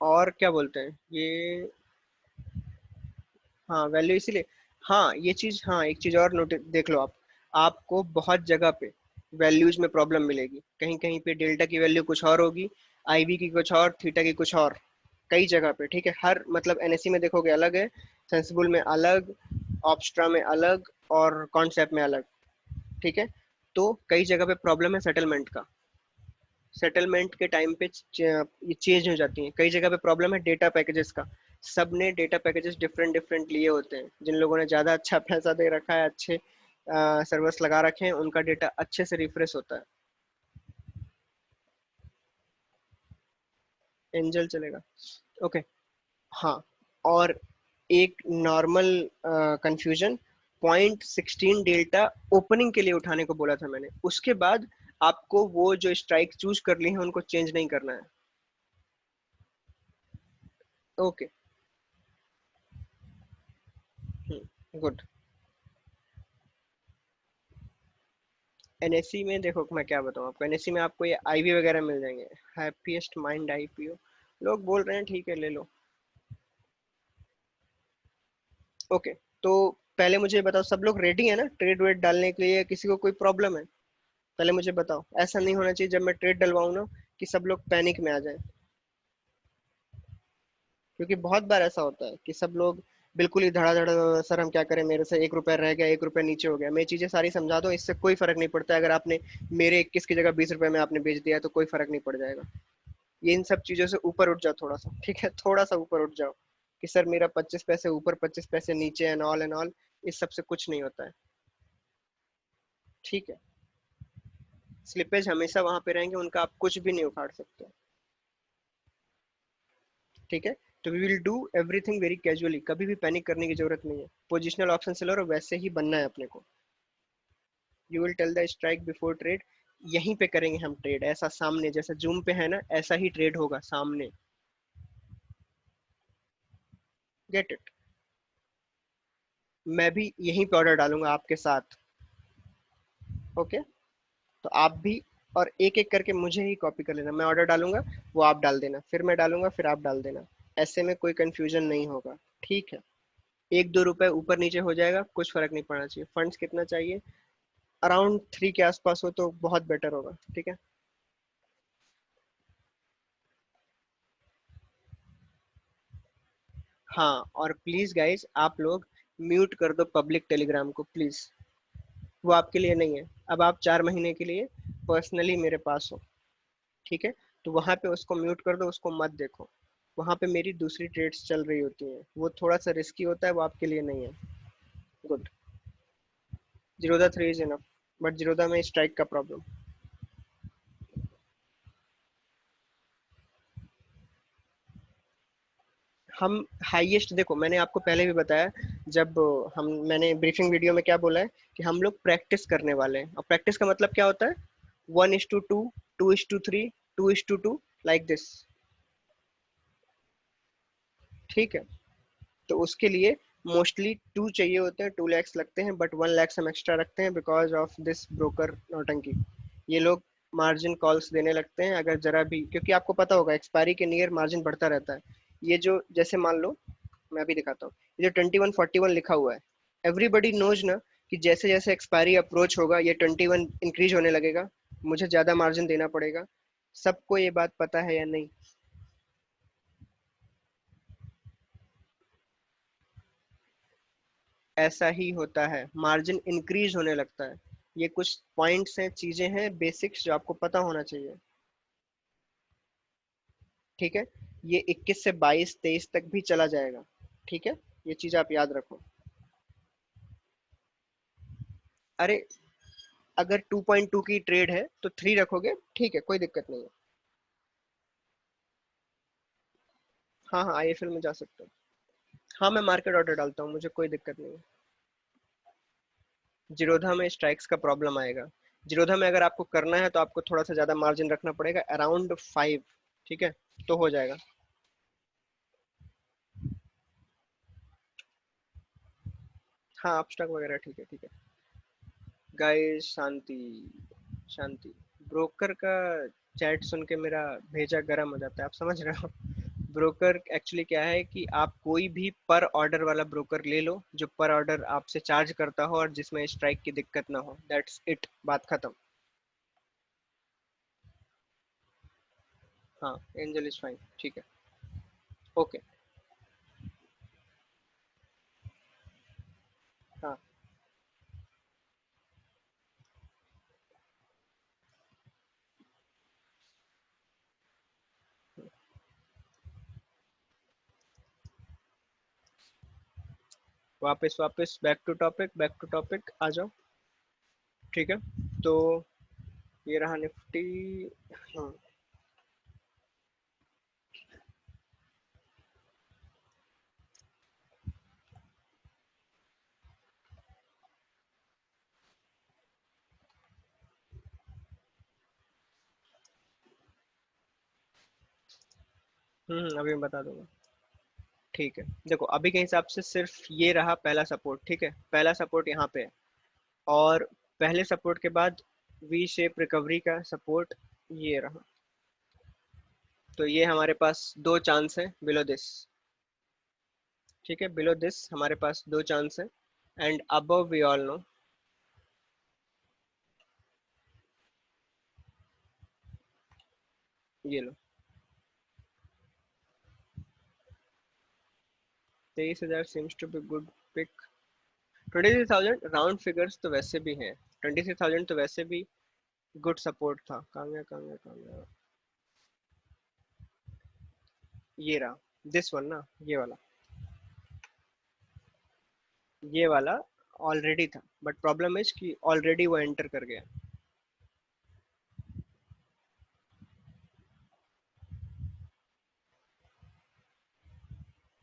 A: और क्या बोलते हैं ये, हाँ वैल्यू इसीलिए, हाँ ये चीज, हाँ एक चीज और नोटिस देख लो आप, आपको बहुत जगह पे वैल्यूज में प्रॉब्लम मिलेगी, कहीं कहीं पे डेल्टा की वैल्यू कुछ और होगी, आईवी की कुछ और, थीटा की कुछ और, कई जगह पे, ठीक है। हर मतलब एनएससी में देखोगे अलग है, सेंसिबल में अलग, ऑप्स्ट्रा में अलग, और कॉन्सेप्ट में अलग, ठीक है। तो कई जगह पे प्रॉब्लम है सेटलमेंट का, सेटलमेंट के टाइम पे ये चेंज हो जाती हैं, कई जगह पे प्रॉब्लम है डेटा पैकेजेस का, सब ने डेटा पैकेजेस डिफरेंट डिफरेंट लिए होते हैं, जिन लोगों ने ज़्यादा अच्छा पैसा दे रखा है, अच्छे सर्वर्स लगा रखे हैं, उनका डेटा अच्छे से रिफ्रेश होता है। एंजल चलेगा, ओके, हाँ। और एक नॉर्मल कंफ्यूजन, 0.16 डेल्टा ओपनिंग के लिए उठाने को बोला था मैंने, उसके बाद आपको वो जो स्ट्राइक चूज कर ली है उनको चेंज नहीं करना है। Okay, good. एनएससी में देखो, मैं क्या बताऊँ आपको, एनएससी में आपको ये आईवी वगैरह मिल जाएंगे, हैप्पीएस्ट माइंड आईपीओ, लोग बोल रहे हैं ठीक है ले लो। ओके, तो पहले मुझे बताओ, सब लोग रेडी है ना ट्रेड वेड डालने के लिए, किसी को कोई प्रॉब्लम है, पहले मुझे बताओ, ऐसा नहीं होना चाहिए जब मैं ट्रेड डलवाऊँ ना कि सब लोग पैनिक में आ जाए, क्योंकि बहुत बार ऐसा होता है कि सब लोग बिल्कुल ही धड़ाधड़, सर हम क्या करें, मेरे से 1 रुपया रह गया, 1 रुपया नीचे हो गया, मैं चीजें सारी समझा दो, इससे कोई फर्क नहीं पड़ता, अगर आपने मेरे 21 की जगह 20 रुपए में आपने बेच दिया तो कोई फर्क नहीं पड़ जाएगा। ये इन सब चीजों से ऊपर उठ जाओ थोड़ा सा, ठीक है, थोड़ा सा ऊपर उठ जाओ, कि सर मेरा 25 पैसे ऊपर 25 पैसे नीचे, एंड ऑल इस सब से कुछ नहीं होता है, ठीक है। स्लिपेज हमेशा वहां पे रहेंगे, उनका आप कुछ भी नहीं उखाड़ सकते, ठीक है। तो we will do everything very casually, कभी भी पैनिक करने की जरूरत नहीं है, पोजिशनल ऑप्शन सेलर और वैसे ही बनना है अपने को। You will tell the strike before trade, यहीं पे करेंगे हम ट्रेड, ऐसा सामने, जैसा जूम पे है ना, ऐसा ही ट्रेड होगा सामने, गेट इट। मैं भी यहीं पे ऑर्डर डालूंगा आपके साथ, ओके। तो आप भी, और एक एक करके मुझे ही कॉपी कर लेना, मैं ऑर्डर डालूंगा, वो आप डाल देना, फिर मैं डालूंगा, फिर आप डाल देना, ऐसे में कोई कंफ्यूजन नहीं होगा, ठीक है। 1-2 रुपए ऊपर नीचे हो जाएगा, कुछ फर्क नहीं पड़ना चाहिए, फंड्स कितना चाहिए, अराउंड 3 के आसपास हो तो बहुत बेटर होगा, ठीक है। हाँ, और प्लीज गाइज आप लोग म्यूट कर दो पब्लिक टेलीग्राम को प्लीज, वो आपके लिए नहीं है, अब आप 4 महीने के लिए पर्सनली मेरे पास हो, ठीक है, तो वहां पे उसको म्यूट कर दो, उसको मत देखो। वहां पे मेरी दूसरी ट्रेड्स चल रही होती हैं, वो थोड़ा सा रिस्की होता है, वो आपके लिए नहीं है। Good. Zerodha 3 is enough, but Zerodha में स्ट्राइक का प्रॉब्लम। हम हाईएस्ट देखो, मैंने आपको पहले भी बताया, जब हम मैंने ब्रीफिंग वीडियो में क्या बोला है कि हम लोग प्रैक्टिस करने वाले हैं, और प्रैक्टिस का मतलब क्या होता है, 1:2, 2:3, 2:2, लाइक दिस। ठीक है, तो उसके लिए मोस्टली 2 चाहिए होते हैं, 2 lakhs लगते हैं, बट 1 lakhs हम एक्स्ट्रा रखते हैं बिकॉज ऑफ दिस ब्रोकर नौटंकी। ये लोग मार्जिन कॉल्स देने लगते हैं अगर जरा भी, क्योंकि आपको पता होगा एक्सपायरी के नियर मार्जिन बढ़ता रहता है। ये जो जैसे मान लो, मैं अभी दिखाता हूँ, ये जो 2141 लिखा हुआ है, एवरीबडी नोज ना कि जैसे जैसे एक्सपायरी अप्रोच होगा ये 21 इंक्रीज होने लगेगा, मुझे ज्यादा मार्जिन देना पड़ेगा। सबको ये बात पता है या नहीं? ऐसा ही होता है, मार्जिन इंक्रीज होने लगता है। ये कुछ पॉइंट्स हैं, चीजें हैं, बेसिक्स जो आपको पता होना चाहिए। ठीक है, ये 21 से 22 23 तक भी चला जाएगा। ठीक है, ये चीज आप याद रखो। अरे, अगर 2.2 की ट्रेड है तो 3 रखोगे, ठीक है, कोई दिक्कत नहीं है। हाँ हाँ, आईएफएल में जा सकते हो। हाँ, मैं मार्केट ऑर्डर डालता हूँ, मुझे कोई दिक्कत नहीं है। जीरोधा में स्ट्राइक्स का प्रॉब्लम आएगा। जीरोधा में अगर आपको करना है तो आपको थोड़ा सा ज्यादा मार्जिन रखना पड़ेगा, अराउंड 5। ठीक है, तो हो जाएगा। हाँ, अपस्टॉक वगैरह ठीक है, ठीक है। गाइस, शांति, शांति। ब्रोकर का चैट सुन के मेरा भेजा गर्म हो जाता है, आप समझ रहे हो? ब्रोकर एक्चुअली क्या है कि आप कोई भी पर ऑर्डर वाला ब्रोकर ले लो जो पर ऑर्डर आपसे चार्ज करता हो और जिसमें स्ट्राइक की दिक्कत ना हो, दैट्स इट, बात खत्म। हाँ, एंजल इज फाइन, ठीक है। ओके। हाँ, वापस वापस back to topic, back to topic आ जाओ। ठीक है, तो ये रहा निफ्टी। हाँ। अभी मैं बता दूंगा। ठीक है, देखो अभी के हिसाब से सिर्फ ये रहा पहला सपोर्ट। ठीक है, पहला सपोर्ट यहाँ पे है, और पहले सपोर्ट के बाद वी शेप रिकवरी का सपोर्ट ये रहा। तो ये हमारे पास दो चांस है बिलो दिस। ठीक है, बिलो दिस हमारे पास दो चांस है, and above we all know. ये लो, 23,000 seems to be good pick। 23,000 round figures तो वैसे भी हैं, 23,000 तो वैसे भी गुड सपोर्ट था। कहाँ गया, कहाँ गया, कहाँ गया? ये रहा, दिस वन ना, ये वाला, ये वाला ऑलरेडी था, बट प्रॉब्लम इज कि ऑलरेडी वो एंटर कर गया।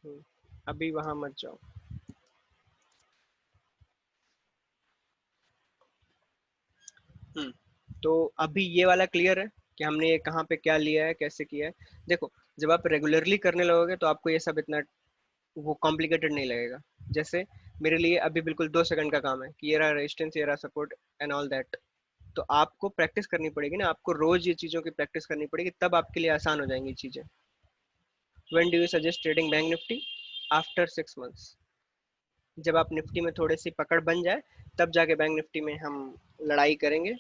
A: हम्म, अभी वहां मत जाओ। हम्म, तो अभी ये वाला क्लियर है कि हमने ये कहाँ पे क्या लिया है, कैसे किया है। देखो, जब आप रेगुलरली करने लगोगे तो आपको ये सब इतना वो कॉम्प्लिकेटेड नहीं लगेगा। जैसे मेरे लिए अभी बिल्कुल 2 सेकंड का काम है कि ये रहा रेजिस्टेंस, ये रहा सपोर्ट, एंड ऑल दैट। तो आपको प्रैक्टिस करनी पड़ेगी ना, आपको रोज ये चीज़ों की प्रैक्टिस करनी पड़ेगी, तब आपके लिए आसान हो जाएंगी चीज़ें। When do you suggest trading bank Nifty? After 6 months, जब आप निफ्टी में थोड़ी सी पकड़ बन जाए, तब जाके बैंक निफ्टी में हम लड़ाई करेंगे,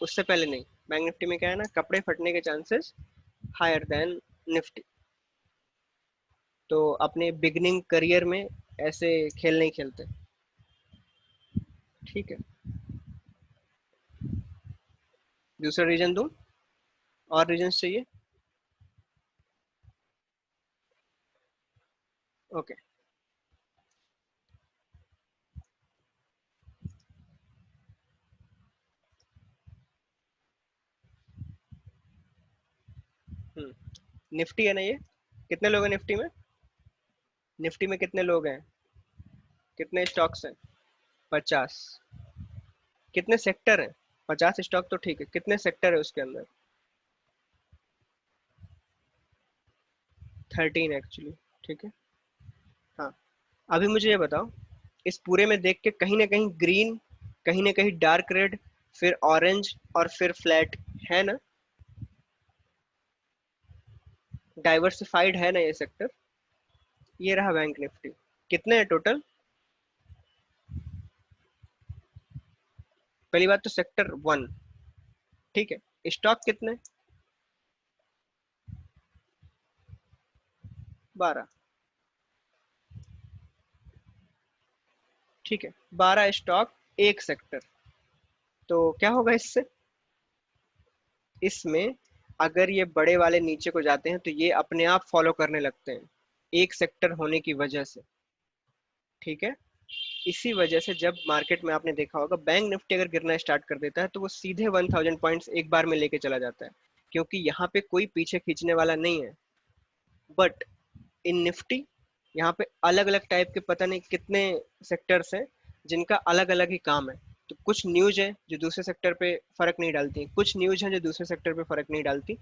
A: उससे पहले नहीं। बैंक निफ्टी में क्या है ना, कपड़े फटने के चांसेस हायर देन निफ्टी। तो अपने बिगनिंग करियर में ऐसे खेल नहीं खेलते। ठीक है, दूसरा रीजन दूं? और रीजन्स चाहिए? ओके। निफ्टी है ना ये? कितने लोग हैं निफ्टी में? निफ्टी में कितने लोग हैं? कितने स्टॉक्स हैं? 50। कितने सेक्टर हैं? 50 स्टॉक तो ठीक है, कितने सेक्टर है उसके अंदर? 13 एक्चुअली। ठीक है। हाँ। अभी मुझे ये बताओ, इस पूरे में देख के कहीं ना कहीं ग्रीन, कहीं ना कहीं डार्क रेड, फिर ऑरेंज और फिर फ्लैट, है ना? डाइवर्सिफाइड है ना ये सेक्टर? ये रहा बैंक निफ्टी। कितने हैं टोटल? पहली बात तो सेक्टर 1। ठीक है। स्टॉक कितने? 12। ठीक है, 12 स्टॉक, एक सेक्टर। तो क्या होगा इससे? इसमें अगर ये बड़े वाले नीचे को जाते हैं तो ये अपने आप फॉलो करने लगते हैं, एक सेक्टर होने की वजह से। ठीक है। इसी वजह से जब मार्केट में आपने देखा होगा बैंक निफ्टी अगर गिरना स्टार्ट कर देता है तो वो सीधे 1000 पॉइंट्स एक बार में लेके चला जाता है, क्योंकि यहाँ पे कोई पीछे खींचने वाला नहीं है। बट इन निफ्टी, यहाँ पे अलग अलग टाइप के पता नहीं कितने सेक्टर्स हैं जिनका अलग अलग ही काम है। तो कुछ न्यूज है जो दूसरे सेक्टर पे फर्क नहीं डालती, कुछ न्यूज है जो दूसरे सेक्टर पे फर्क नहीं डालती।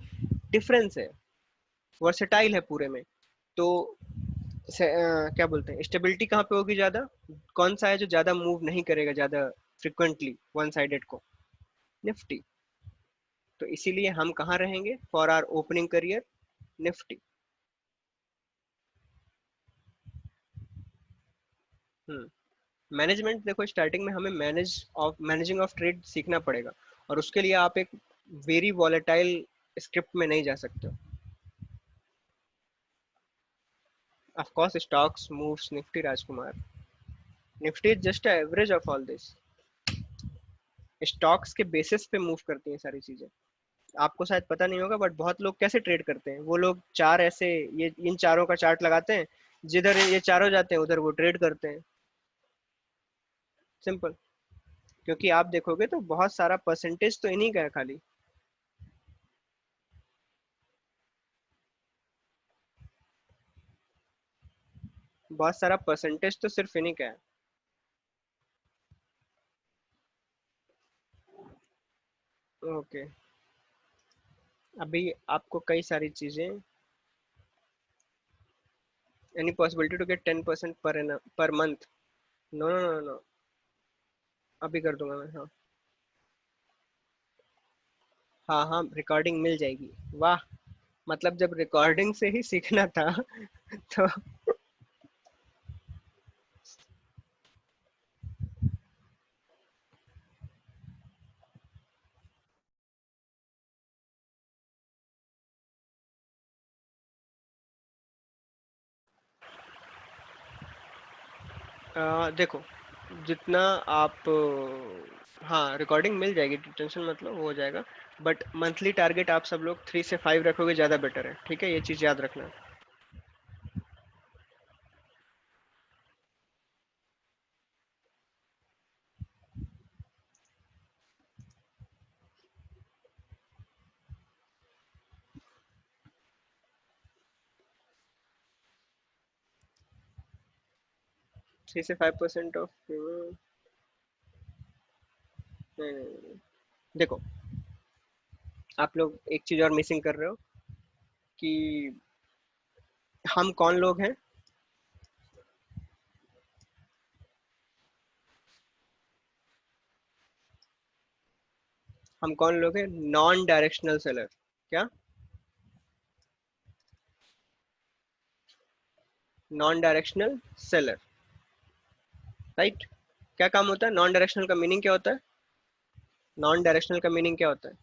A: डिफरेंस है, वर्सेटाइल है पूरे में। तो क्या बोलते हैं, स्टेबिलिटी कहाँ पे होगी ज्यादा? कौन सा है जो ज्यादा मूव नहीं करेगा ज्यादा फ्रिक्वेंटली वन साइडेड को? निफ्टी। तो इसीलिए हम कहाँ रहेंगे for our opening career? Nifty. Hmm. Management देखो, स्टार्टिंग में हमें मैनेजिंग ऑफ ट्रेड सीखना पड़ेगा, और उसके लिए आप एक वेरी वॉलेटाइल स्क्रिप्ट में नहीं जा सकते हो। Of course stocks moves Nifty Rajkumar. Nifty is just average of all this. Stocks के बेसिस पे मूव करती हैं सारी चीजें। आपको शायद पता नहीं होगा, बट बहुत लोग कैसे ट्रेड करते हैं, वो लोग चार ऐसे, ये इन चारों का चार्ट लगाते हैं, जिधर ये चारों जाते हैं उधर वो ट्रेड करते हैं। सिंपल। क्योंकि आप देखोगे तो बहुत सारा परसेंटेज तो इन्हीं का है खाली। बहुत सारा परसेंटेज तो सिर्फ इन्हीं का है। ओके। अभी आपको कई सारी चीजें, any possibility to get 10% per month? No no no no. अभी कर दूंगा मैं, हाँ। हाँ हाँ, रिकॉर्डिंग मिल जाएगी। वाह। मतलब जब रिकॉर्डिंग से ही सीखना था तो देखो, जितना आप हाँ रिकॉर्डिंग मिल जाएगी, टेंशन मतलब हो जाएगा। बट मंथली टारगेट आप सब लोग 3 से 5 रखोगे, ज़्यादा बेटर है, ठीक है, ये चीज़ याद रखना। 3 से 5% ऑफ, नहीं नहीं नहीं। देखो, आप लोग एक चीज़ और मिसिंग कर रहे हो कि हम कौन लोग हैं? हम कौन लोग हैं? Non directional seller. क्या? Non directional seller, right? क्या काम होता है नॉन डायरेक्शनल का? मीनिंग क्या होता है? नॉन डायरेक्शनल का मीनिंग क्या होता है?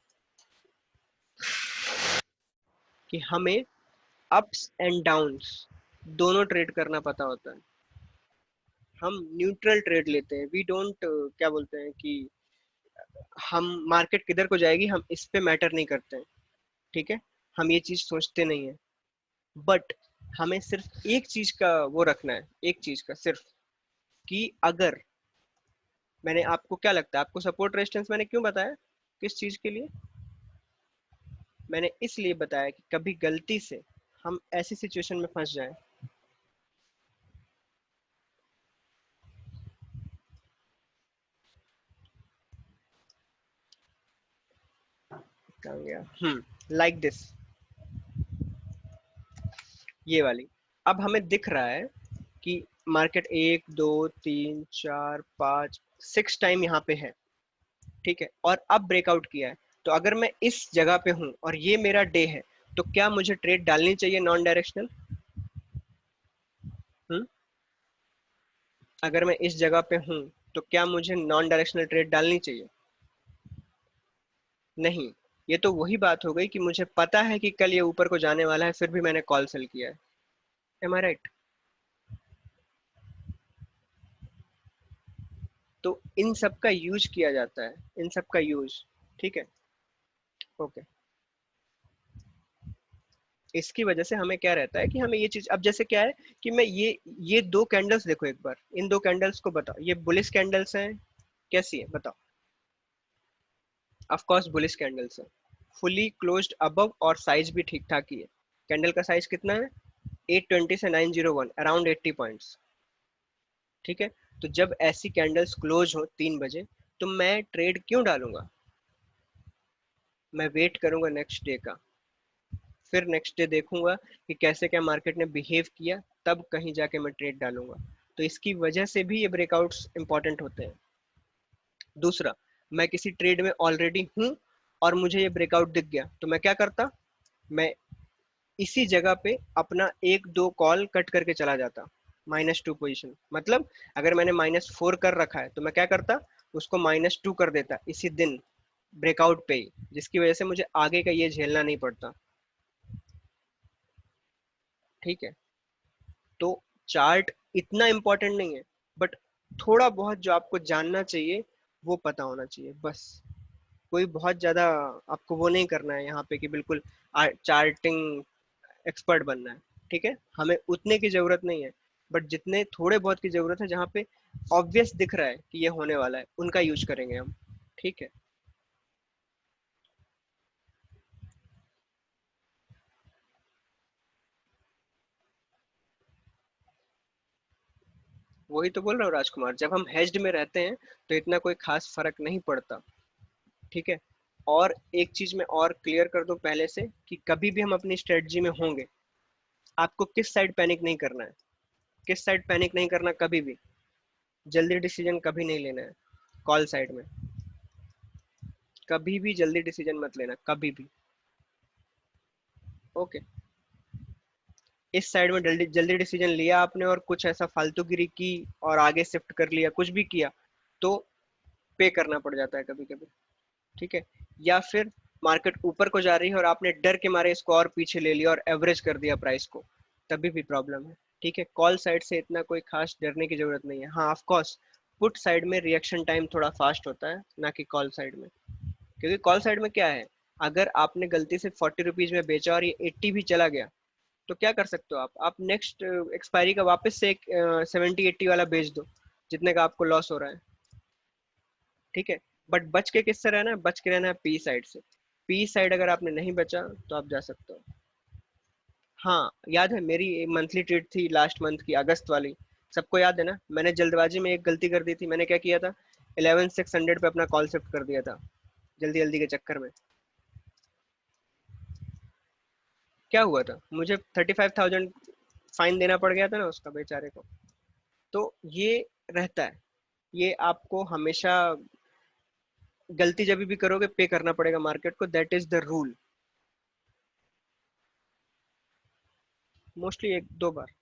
A: कि हमें अप्स एंड डाउन्स दोनों ट्रेड करना पता होता है। हम न्यूट्रल ट्रेड लेते हैं, वी डोंट, क्या बोलते हैं कि हम मार्केट किधर को जाएगी हम इस पे मैटर नहीं करते हैं। ठीक है, हम ये चीज सोचते नहीं है, बट हमें सिर्फ एक चीज का वो रखना है, एक चीज का सिर्फ, कि अगर मैंने आपको क्या लगता है, आपको सपोर्ट रेजिस्टेंस मैंने क्यों बताया, किस चीज के लिए, मैंने इसलिए बताया कि कभी गलती से हम ऐसी सिचुएशन में फंस जाएं, कहाँ गया, लाइक दिस, ये वाली। अब हमें दिख रहा है कि मार्केट 1 2 3 4 5 6 टाइम यहाँ पे है, ठीक है, और अब ब्रेकआउट किया है। तो अगर मैं इस जगह पे हूँ और ये मेरा डे है, तो क्या मुझे ट्रेड डालनी चाहिए नॉन डायरेक्शनल? हम्म अगर मैं इस जगह पे हूँ, तो क्या मुझे नॉन डायरेक्शनल ट्रेड डालनी चाहिए? नहीं। ये तो वही बात हो गई कि मुझे पता है कि कल ये ऊपर को जाने वाला है, फिर भी मैंने कॉल सेल किया है। एम आई राइट? तो इन सब का यूज किया जाता है, इन सब का यूज, ठीक है, ओके। इसकी वजह से हमें क्या रहता है कि हमें ये चीज, अब जैसे क्या है कि मैं ये दो कैंडल्स देखो एक बार, इन दो कैंडल्स को बताओ, ये बुलिश कैंडल्स हैं, कैसी है बताओ? ऑफ कोर्स बुलिश कैंडल्स है, फुली क्लोज्ड अबव, और साइज भी ठीक ठाक ही है। कैंडल का साइज कितना है? 820 से 901, अराउंड 80 पॉइंट्स, ठीक है। तो जब ऐसी कैंडल्स क्लोज हो 3 बजे, तो मैं ट्रेड क्यों डालूंगा? मैं वेट करूंगा नेक्स्ट डे का, फिर नेक्स्ट डे देखूंगा कि कैसे क्या मार्केट ने बिहेव किया, तब कहीं जाके मैं ट्रेड डालूंगा। तो इसकी वजह से भी ये ब्रेकआउट्स इंपॉर्टेंट होते हैं। दूसरा, मैं किसी ट्रेड में ऑलरेडी हूं और मुझे ये ब्रेकआउट दिख गया, तो मैं क्या करता, मैं इसी जगह पे अपना 1 2 कॉल कट करके चला जाता, -2 पोजीशन, मतलब अगर मैंने -4 कर रखा है, तो मैं क्या करता, उसको -2 कर देता इसी दिन ब्रेकआउट पे ही, जिसकी वजह से मुझे आगे का ये झेलना नहीं पड़ता, ठीक है। तो चार्ट इतना इम्पोर्टेंट नहीं है, बट थोड़ा बहुत जो आपको जानना चाहिए वो पता होना चाहिए, बस। कोई बहुत ज्यादा आपको वो नहीं करना है यहाँ पे कि बिल्कुल चार्टिंग एक्सपर्ट बनना है, ठीक है, हमें उतने की जरूरत नहीं है, बट जितने थोड़े बहुत की जरूरत है, जहाँ पे ऑब्वियस दिख रहा है कि ये होने वाला है, उनका यूज करेंगे हम, ठीक है। वही तो बोल रहा हूँ राजकुमार, जब हम हेज्ड में रहते हैं तो इतना कोई खास फर्क नहीं पड़ता, ठीक है। और एक चीज मैं और क्लियर कर दूं पहले से, कि कभी भी हम अपनी स्ट्रेटजी में होंगे, आपको किस साइड पैनिक नहीं करना है, किस साइड पैनिक नहीं करना कभी भी, जल्दी डिसीजन कभी नहीं लेना है कॉल साइड में, कभी भी जल्दी डिसीजन मत लेना, कभी भी, ओके। इस साइड में जल्दी जल्दी डिसीजन लिया आपने और कुछ ऐसा फालतूगिरी की और आगे शिफ्ट कर लिया, कुछ भी किया, तो पे करना पड़ जाता है कभी कभी, ठीक है। या फिर मार्केट ऊपर को जा रही है और आपने डर के मारे इसको और पीछे ले लिया और एवरेज कर दिया प्राइस को, तभी भी प्रॉब्लम है, ठीक है। कॉल साइड से इतना कोई खास डरने की जरूरत नहीं है। हाँ ऑफ कोर्स, पुट साइड में रिएक्शन टाइम थोड़ा फास्ट होता है, ना कि कॉल साइड में, क्योंकि कॉल साइड में क्या है, अगर आपने गलती से 40 रुपीज में बेचा और ये 80 भी चला गया, तो क्या कर सकते हो आप नेक्स्ट एक्सपायरी का वापस से एक 70 80 वाला बेच दो, जितने का आपको लॉस हो रहा है, ठीक है। बट बच के किससे रहना है, बच के रहना है पी साइड से। पी साइड अगर आपने नहीं बचा, तो आप जा सकते हो। हाँ याद है, मेरी मंथली ट्रेड थी लास्ट मंथ की, अगस्त वाली, सबको याद है ना, मैंने जल्दबाजी में एक गलती कर दी थी, मैंने क्या किया था, 11,600 पे अपना कॉल शिफ्ट कर दिया था, जल्दी जल्दी के चक्कर में। क्या हुआ था, मुझे 35,000 फाइन देना पड़ गया था ना उसका, बेचारे को। तो ये रहता है, ये आपको हमेशा, गलती जब भी करोगे पे करना पड़ेगा मार्केट को, that is the rule. Mostly 1 2 बार।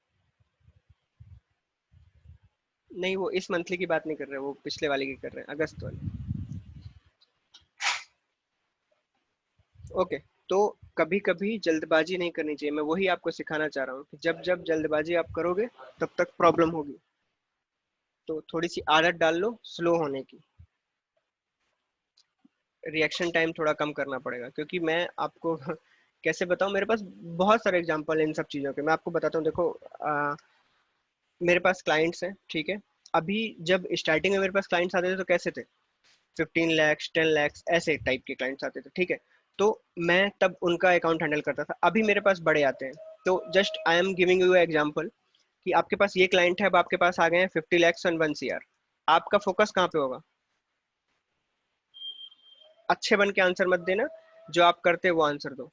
A: नहीं, वो इस मंथली की बात नहीं कर रहे, वो पिछले वाले की कर रहे हैं, अगस्त वाले। ओके। तो कभी कभी जल्दबाजी नहीं करनी चाहिए, मैं वही आपको सिखाना चाह रहा हूँ कि जब जब जल्दबाजी आप करोगे, तब तक प्रॉब्लम होगी। तो थोड़ी सी आदत डाल लो स्लो होने की, रिएक्शन टाइम थोड़ा कम करना पड़ेगा, क्योंकि मैं आपको कैसे बताऊं, मेरे पास बहुत सारे एग्जांपल हैं इन सब चीज़ों के। मैं आपको बताता हूँ, देखो मेरे पास क्लाइंट्स हैं, ठीक है। अभी जब स्टार्टिंग में मेरे पास क्लाइंट्स आते थे तो कैसे थे, 15 lakhs 10 lakhs ऐसे टाइप के क्लाइंट्स आते थे, ठीक है। तो मैं तब उनका अकाउंट हैंडल करता था। अभी मेरे पास बड़े आते हैं, तो just I am giving you example कि आपके पास ये क्लाइंट है, अब आपके पास आ गए हैं 50 lakhs और 1 CR। आपका फोकस कहाँ पे होगा? अच्छे बन के आंसर मत देना, जो आप करते हो वो आंसर दो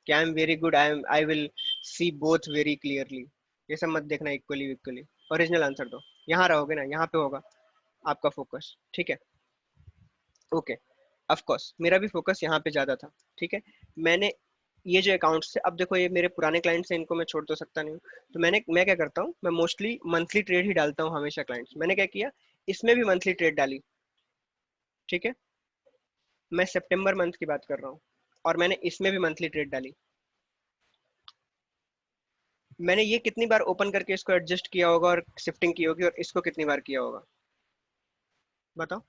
A: कि I am very good, I will C both very clearly. ये सब मत देखना इक्वली इक्वली, ओरिजिनल आंसर दो। यहाँ रहोगे ना, यहाँ पे होगा आपका फोकस, ठीक है। ओके, ऑफ कोर्स मेरा भी फोकस यहाँ पे ज़्यादा था, ठीक है। मैंने ये जो अकाउंट्स थे, अब देखो ये मेरे पुराने क्लाइंट्स हैं, इनको मैं छोड़ तो सकता नहीं हूँ। तो मैं क्या करता हूँ, मैं मोस्टली मंथली ट्रेड ही डालता हूँ हमेशा क्लाइंट्स। मैंने क्या किया, इसमें भी मंथली ट्रेड डाली, ठीक है। मैं सितंबर मंथ की बात कर रहा हूँ, और मैंने इसमें भी मंथली ट्रेड डाली। मैंने ये कितनी बार ओपन करके इसको एडजस्ट किया होगा और शिफ्टिंग की होगी, और इसको कितनी बार किया होगा, बताओ।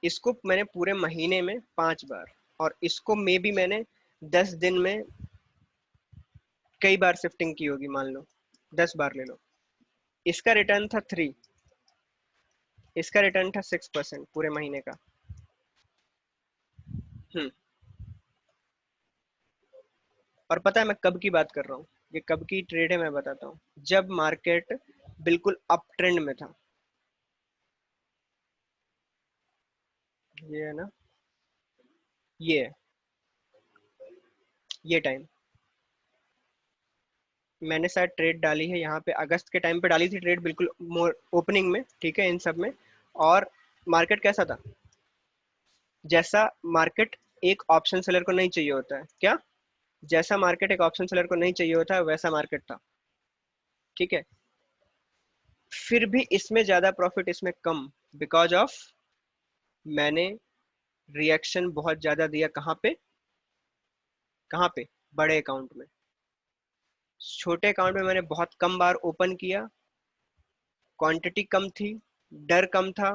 A: इसको मैंने पूरे महीने में 5 बार, और इसको मे भी मैंने 10 दिन में कई बार शिफ्टिंग की होगी, मान लो 10 बार ले लो। इसका रिटर्न था 3, इसका रिटर्न था 6% पूरे महीने का। हम्म। और पता है मैं कब की बात कर रहा हूँ, ये कब की ट्रेड है मैं बताता हूँ। जब मार्केट बिल्कुल अप ट्रेंड में था, ये है ना, ये है, ये टाइम मैंने शायद ट्रेड डाली है यहाँ पे, अगस्त के टाइम पे डाली थी ट्रेड, बिल्कुल ओपनिंग में, ठीक है, इन सब में। और मार्केट कैसा था, जैसा मार्केट एक ऑप्शन सेलर को नहीं चाहिए होता है क्या, जैसा मार्केट एक ऑप्शन सेलर को नहीं चाहिए होता है वैसा मार्केट था, ठीक है। फिर भी इसमें ज्यादा प्रॉफिट, इसमें कम, बिकॉज ऑफ मैंने रिएक्शन बहुत ज्यादा दिया। कहाँ पे, कहाँ पे, बड़े अकाउंट में। छोटे अकाउंट में मैंने बहुत कम बार ओपन किया, क्वांटिटी कम थी, डर कम था।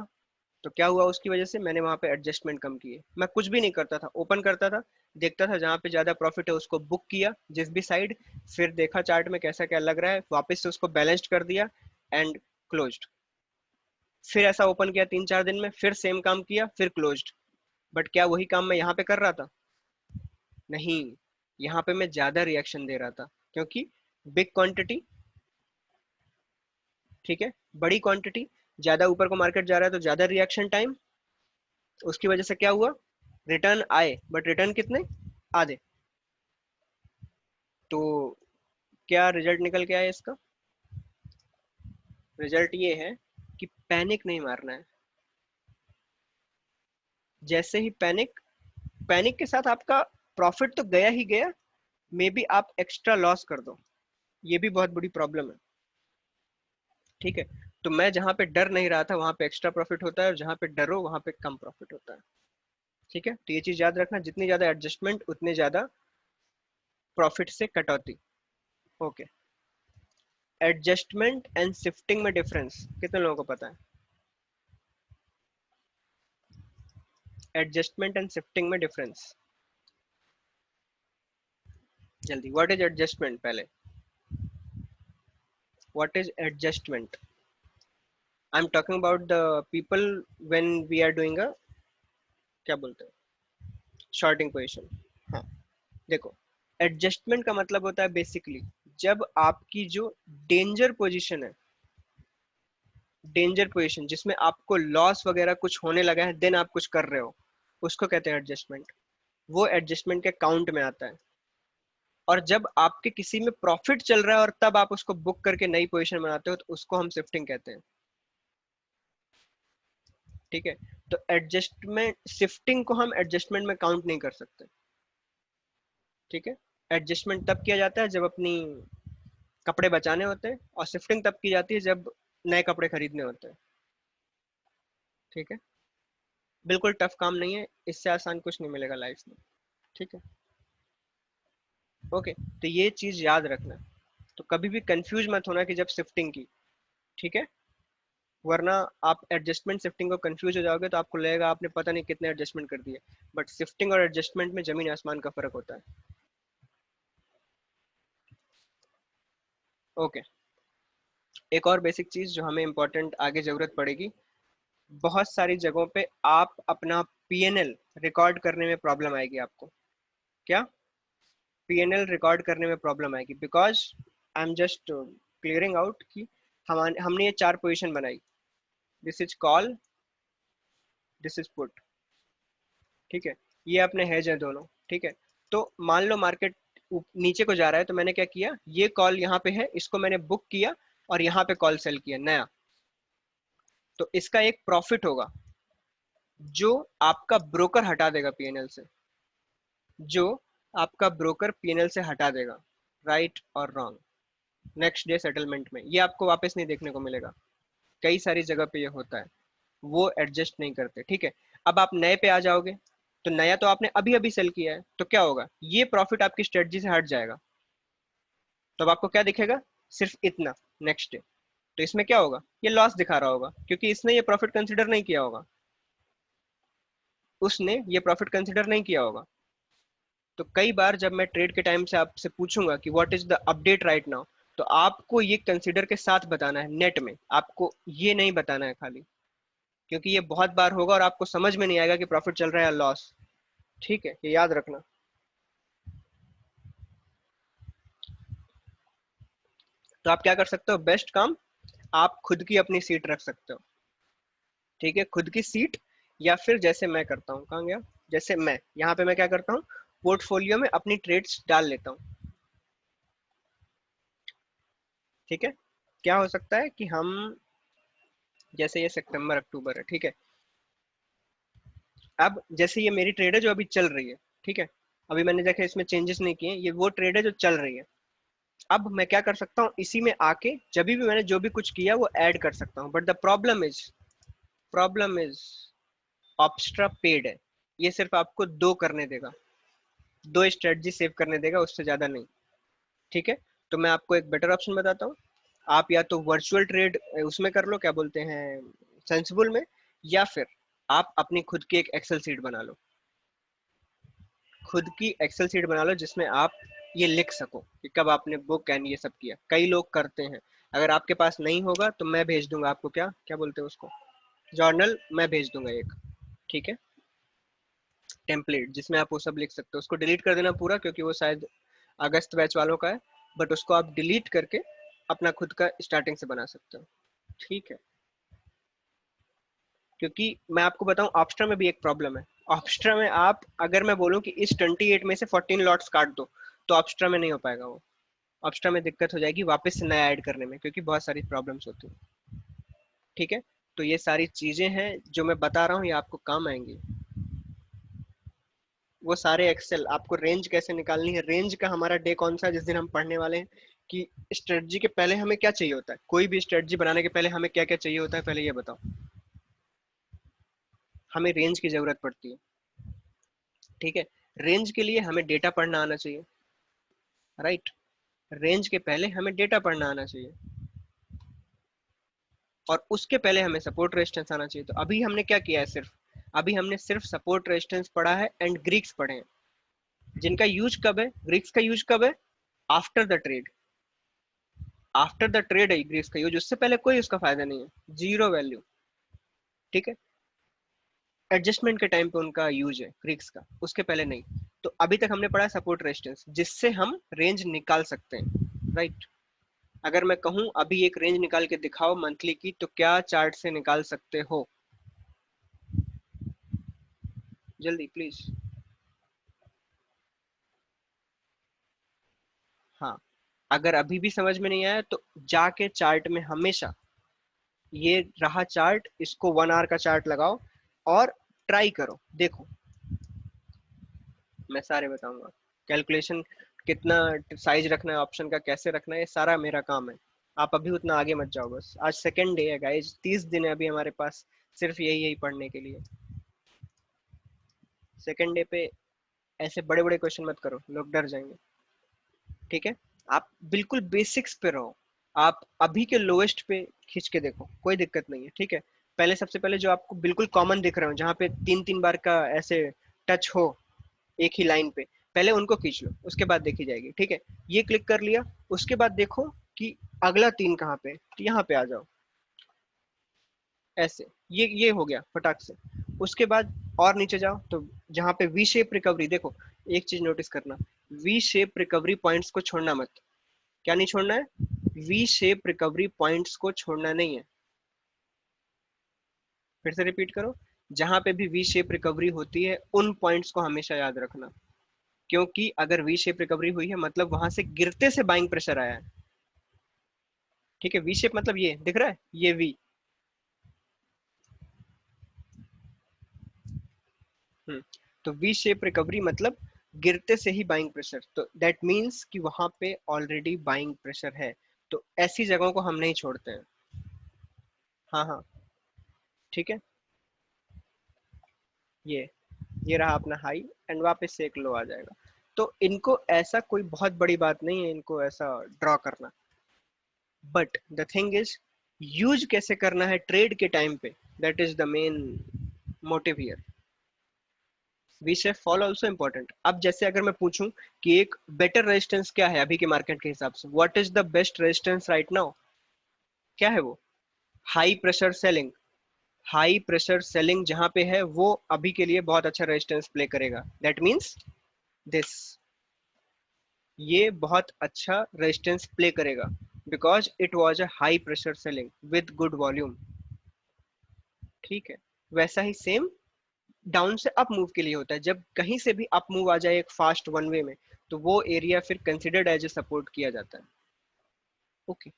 A: तो क्या हुआ, उसकी वजह से मैंने वहां पे एडजस्टमेंट कम किए। मैं कुछ भी नहीं करता था, ओपन करता था, देखता था जहां पे ज्यादा प्रॉफिट है उसको बुक किया, जिस भी साइड, फिर देखा चार्ट में कैसा क्या लग रहा है, वापस से उसको बैलेंस्ड कर दिया, एंड क्लोज्ड। फिर ऐसा ओपन किया 3 4 दिन में, फिर सेम काम किया, फिर क्लोज्ड। बट क्या वही काम मैं यहाँ पे कर रहा था? नहीं, यहाँ पे मैं ज्यादा रिएक्शन दे रहा था, क्योंकि बिग क्वांटिटी, ठीक है, बड़ी क्वांटिटी, ज्यादा ऊपर को मार्केट जा रहा है तो ज्यादा रिएक्शन टाइम। उसकी वजह से क्या हुआ, रिटर्न आए, बट रिटर्न कितने, आधे। तो क्या रिजल्ट निकल के आया इसका, रिजल्ट ये है कि पैनिक नहीं मारना है। जैसे ही पैनिक, पैनिक के साथ आपका प्रॉफिट तो गया ही गया, मे बी आप एक्स्ट्रा लॉस कर दो, ये भी बहुत बड़ी प्रॉब्लम है, ठीक है। तो मैं जहां पे डर नहीं रहा था वहां पे एक्स्ट्रा प्रॉफिट होता है, और जहां पे डरो वहां पे कम प्रॉफिट होता है, ठीक है। तो ये चीज याद रखना, जितनी ज्यादा एडजस्टमेंट उतने ज्यादा प्रॉफिट से कटौती। ओके, एडजस्टमेंट एंड शिफ्टिंग में डिफरेंस कितने लोगों को पता है? एडजस्टमेंट एंड शिफ्टिंग में डिफरेंस, जल्दी, व्हाट इज एडजस्टमेंट पहले, what is adjustment? I am talking about the people when we are doing a, क्या बोलते हैं, शॉर्टिंग पोजीशन। हाँ, देखो, एडजस्टमेंट का मतलब होता है बेसिकली, जब आपकी जो डेंजर पोजीशन है, डेंजर पोजीशन जिसमें आपको लॉस वगैरह कुछ होने लगा है, देन आप कुछ कर रहे हो, उसको कहते हैं एडजस्टमेंट। वो एडजस्टमेंट के काउंट में आता है। और जब आपके किसी में प्रॉफिट चल रहा है और तब आप उसको बुक करके नई पोजीशन बनाते हो, तो उसको हम शिफ्टिंग कहते हैं, ठीक है। तो एडजस्टमेंट, शिफ्टिंग को हम एडजस्टमेंट में काउंट नहीं कर सकते, ठीक है। एडजस्टमेंट तब किया जाता है जब अपनी कपड़े बचाने होते हैं, और शिफ्टिंग तब की जाती है जब नए कपड़े खरीदने होते हैं, ठीक है। बिल्कुल टफ काम नहीं है, इससे आसान कुछ नहीं मिलेगा लाइफ में, ठीक है। ओके, तो ये चीज याद रखना। तो कभी भी कंफ्यूज मत होना कि जब शिफ्टिंग की, ठीक है, वरना आप एडजस्टमेंट शिफ्टिंग को कंफ्यूज हो जाओगे तो आपको लगेगा आपने पता नहीं कितने एडजस्टमेंट कर दिए, बट शिफ्टिंग और एडजस्टमेंट में जमीन आसमान का फर्क होता है। ओके, एक और बेसिक चीज जो हमें इंपॉर्टेंट आगे जरूरत पड़ेगी, बहुत सारी जगहों पे आप अपना पीएनएल रिकॉर्ड करने में प्रॉब्लम आएगी आपको। क्या? पीएनएल रिकॉर्ड करने में प्रॉब्लम आएगी, because I am just clearing out कि हमने ये 4 पोजीशन बनाई, this is call, this is put, ठीक है, ये अपने हेज है दोनों, ठीक है। तो मान लो मार्केट नीचे को जा रहा है, तो मैंने क्या किया, ये कॉल यहाँ पे है, इसको मैंने बुक किया और यहाँ पे कॉल सेल किया नया, तो इसका एक प्रॉफिट होगा जो आपका ब्रोकर हटा देगा पीएनएल से, जो आपका ब्रोकर पीएनएल से हटा देगा, राइट और रॉन्ग, नेक्स्ट डे सेटलमेंट में ये आपको वापस नहीं देखने को मिलेगा। कई सारी जगह पे ये होता है, वो एडजस्ट नहीं करते, ठीक है। अब आप नए पे आ जाओगे, तो नया तो आपने अभी अभी सेल किया है, तो क्या होगा, ये प्रॉफिट आपकी स्ट्रेटजी से हट जाएगा, तो अब आपको क्या दिखेगा, सिर्फ इतना नेक्स्ट डे, तो इसमें क्या होगा, ये लॉस दिखा रहा होगा क्योंकि इसने ये प्रॉफिट कंसिडर नहीं किया होगा, उसने ये प्रॉफिट कंसिडर नहीं किया होगा। तो कई बार जब मैं ट्रेड के टाइम से आपसे पूछूंगा कि what is the update right now, तो आपको ये कंसिडर के साथ बताना है, नेट में आपको ये नहीं बताना है खाली, क्योंकि ये बहुत बार होगा और आपको समझ में नहीं आएगा कि प्रॉफिट चल रहा है या लॉस, ठीक है, ये याद रखना। तो आप क्या कर सकते हो, बेस्ट काम, आप खुद की अपनी सीट रख सकते हो, ठीक है, खुद की सीट, या फिर जैसे मैं करता हूँ, कहाँ गया, जैसे मैं यहाँ पे मैं क्या करता हूँ, पोर्टफोलियो में अपनी ट्रेड्स डाल लेता हूँ, ठीक है। क्या हो सकता है कि हम, जैसे ये सितंबर अक्टूबर है, ठीक है, अब जैसे ये मेरी ट्रेड है जो अभी चल रही है, ठीक है, अभी मैंने देखा इसमें चेंजेस नहीं किए, ये वो ट्रेड है जो चल रही है। अब मैं क्या कर सकता हूँ, इसी में आके जब भी मैंने जो भी कुछ किया वो ऐड कर सकता हूँ, but the problem is Opstra paid है, ये सिर्फ आपको 2 करने देगा, 2 स्ट्रेटजी सेव करने देगा, उससे ज्यादा नहीं, ठीक है। तो मैं आपको एक बेटर ऑप्शन बताता हूँ, आप या तो वर्चुअल ट्रेड उसमें कर लो, क्या बोलते हैं, सेंसिबल में, या फिर आप अपनी खुद की एक एक्सेल सीट बना लो, खुद की एक्सेल सीट बना लो जिसमें आप ये लिख सको कि कब आपने बुक एंड ये सब किया, कई लोग करते हैं। अगर आपके पास नहीं होगा तो मैं भेज दूंगा आपको, क्या क्या बोलते हैं उसको, जर्नल मैं भेज दूंगा एक, ठीक है, टेम्पलेट जिसमें आप वो सब लिख सकते हो, उसको डिलीट कर देना पूरा क्योंकि वो शायद अगस्त बैच वालों का है, बट उसको आप डिलीट करके अपना खुद का स्टार्टिंग से बना सकते हो, ठीक है। क्योंकि मैं आपको बताऊं, ऑप्स्ट्रा में भी एक प्रॉब्लम है, ऑप्स्ट्रा में आप, अगर मैं बोलूं कि इस 28 में से 14 लॉट्स काट दो, तो ऑप्स्ट्रा में नहीं हो पाएगा वो, ऑप्स्ट्रा में दिक्कत हो जाएगी वापस से नया ऐड करने में, क्योंकि बहुत सारी प्रॉब्लम्स होती हैं, ठीक है। तो ये सारी चीजें हैं जो मैं बता रहा हूँ, ये आपको काम आएंगी, वो सारे एक्सेल, आपको रेंज कैसे निकालनी है, रेंज का हमारा डे कौन सा है जिस दिन हम पढ़ने वाले हैं, कि स्ट्रेटजी के पहले हमें क्या चाहिए होता है, कोई भी स्ट्रेटजी बनाने के पहले हमें क्या क्या चाहिए होता है, पहले ये बताओ। हमें रेंज की जरूरत पड़ती है, ठीक है, रेंज के लिए हमें डेटा पढ़ना आना चाहिए, राइट, रेंज के पहले हमें डेटा पढ़ना आना चाहिए, और उसके पहले हमें सपोर्ट रेजिस्टेंस आना चाहिए। तो अभी हमने क्या किया है, सिर्फ अभी हमने सिर्फ सपोर्ट रेजिस्टेंस पढ़ा है एंड ग्रीक्स पढ़े हैं, जिनका यूज कब है, ग्रीक्स का यूज कब है, after the trade, after the trade है ग्रीक्स का यूज, उससे पहले कोई उसका फायदा नहीं है, जीरो वैल्यू, ठीक है। एडजस्टमेंट के टाइम पे उनका यूज है ग्रीक्स का, उसके पहले नहीं। तो अभी तक हमने पढ़ा सपोर्ट रेजिस्टेंस जिससे हम रेंज निकाल सकते हैं, राइट। अगर मैं कहूं अभी एक रेंज निकाल के दिखाओ मंथली की, तो क्या चार्ट से निकाल सकते हो, जल्दी प्लीज। हाँ, अगर अभी भी समझ में नहीं आया तो जाके चार्ट में हमेशा, ये रहा चार्ट, इसको 1 आवर का चार्ट लगाओ और ट्राई करो, देखो, मैं सारे बताऊंगा, कैलकुलेशन कितना साइज रखना है ऑप्शन का, कैसे रखना है, ये सारा मेरा काम है। आप अभी उतना आगे मत जाओ, बस आज सेकेंड डे है गाइज, 30 दिन है अभी हमारे पास सिर्फ यही यही पढ़ने के लिए। सेकेंड डे पे ऐसे बड़े बड़े क्वेश्चन मत करो, लोग डर जाएंगे, ठीक है। आप बिल्कुल बेसिक्स पे रहो, आप अभी के लोएस्ट पे खींच के देखो, कोई दिक्कत नहीं है, ठीक है। पहले सबसे पहले जो आपको बिल्कुल कॉमन दिख रहे हो, जहाँ पे 3-3 बार का ऐसे टच हो एक ही लाइन पे, पहले उनको खींच लो, उसके बाद देखी जाएगी, ठीक है। ये क्लिक कर लिया, उसके बाद देखो कि अगला 3 कहाँ पे, तो यहाँ पे आ जाओ ऐसे। ये हो गया फटाक से। उसके बाद और नीचे जाओ तो जहाँ पे वी शेप रिकवरी, देखो एक चीज नोटिस करना, वी शेप रिकवरी पॉइंट्स को छोड़ना मत। क्या नहीं छोड़ना है? वी शेप रिकवरी पॉइंट्स को छोड़ना नहीं है। फिर से रिपीट करो, जहां पे भी वी शेप रिकवरी होती है उन पॉइंट्स को हमेशा याद रखना, क्योंकि अगर वी शेप रिकवरी हुई है मतलब वहां से गिरते से बाइंग प्रेशर आया है, ठीक है। वी शेप मतलब ये दिख रहा है, ये वी। तो वी शेप रिकवरी मतलब गिरते से ही बाइंग प्रेशर, तो दैट मीन्स कि वहां पे ऑलरेडी बाइंग प्रेशर है, तो ऐसी जगहों को हम नहीं छोड़ते हैं। हाँ हाँ, ठीक है। ये ये रहा अपना हाई, एंड वापस से एक लो आ जाएगा। तो इनको ऐसा कोई बहुत बड़ी बात नहीं है इनको ऐसा ड्रॉ करना, but the thing is use कैसे करना है ट्रेड के टाइम पे, that is the main motive here. V shape fall also important. अब जैसे अगर मैं पूछूं कि एक बेटर रेजिस्टेंस क्या है अभी के मार्केट के हिसाब से, what is the best resistance right now, क्या है वो? High pressure selling. High pressure selling जहां पे है वो अभी के लिए बहुत अच्छा रेजिस्टेंस प्ले करेगा, दैट मीन्स दिस, ये बहुत अच्छा रेजिस्टेंस प्ले करेगा, because it was a high pressure selling with good volume, ठीक है। वैसा ही सेम डाउन से अप मूव के लिए होता है, जब कहीं से भी अप मूव आ जाए एक फास्ट वन वे में, तो वो एरिया फिर कंसिडर्ड एज ए सपोर्ट किया जाता है, ओके।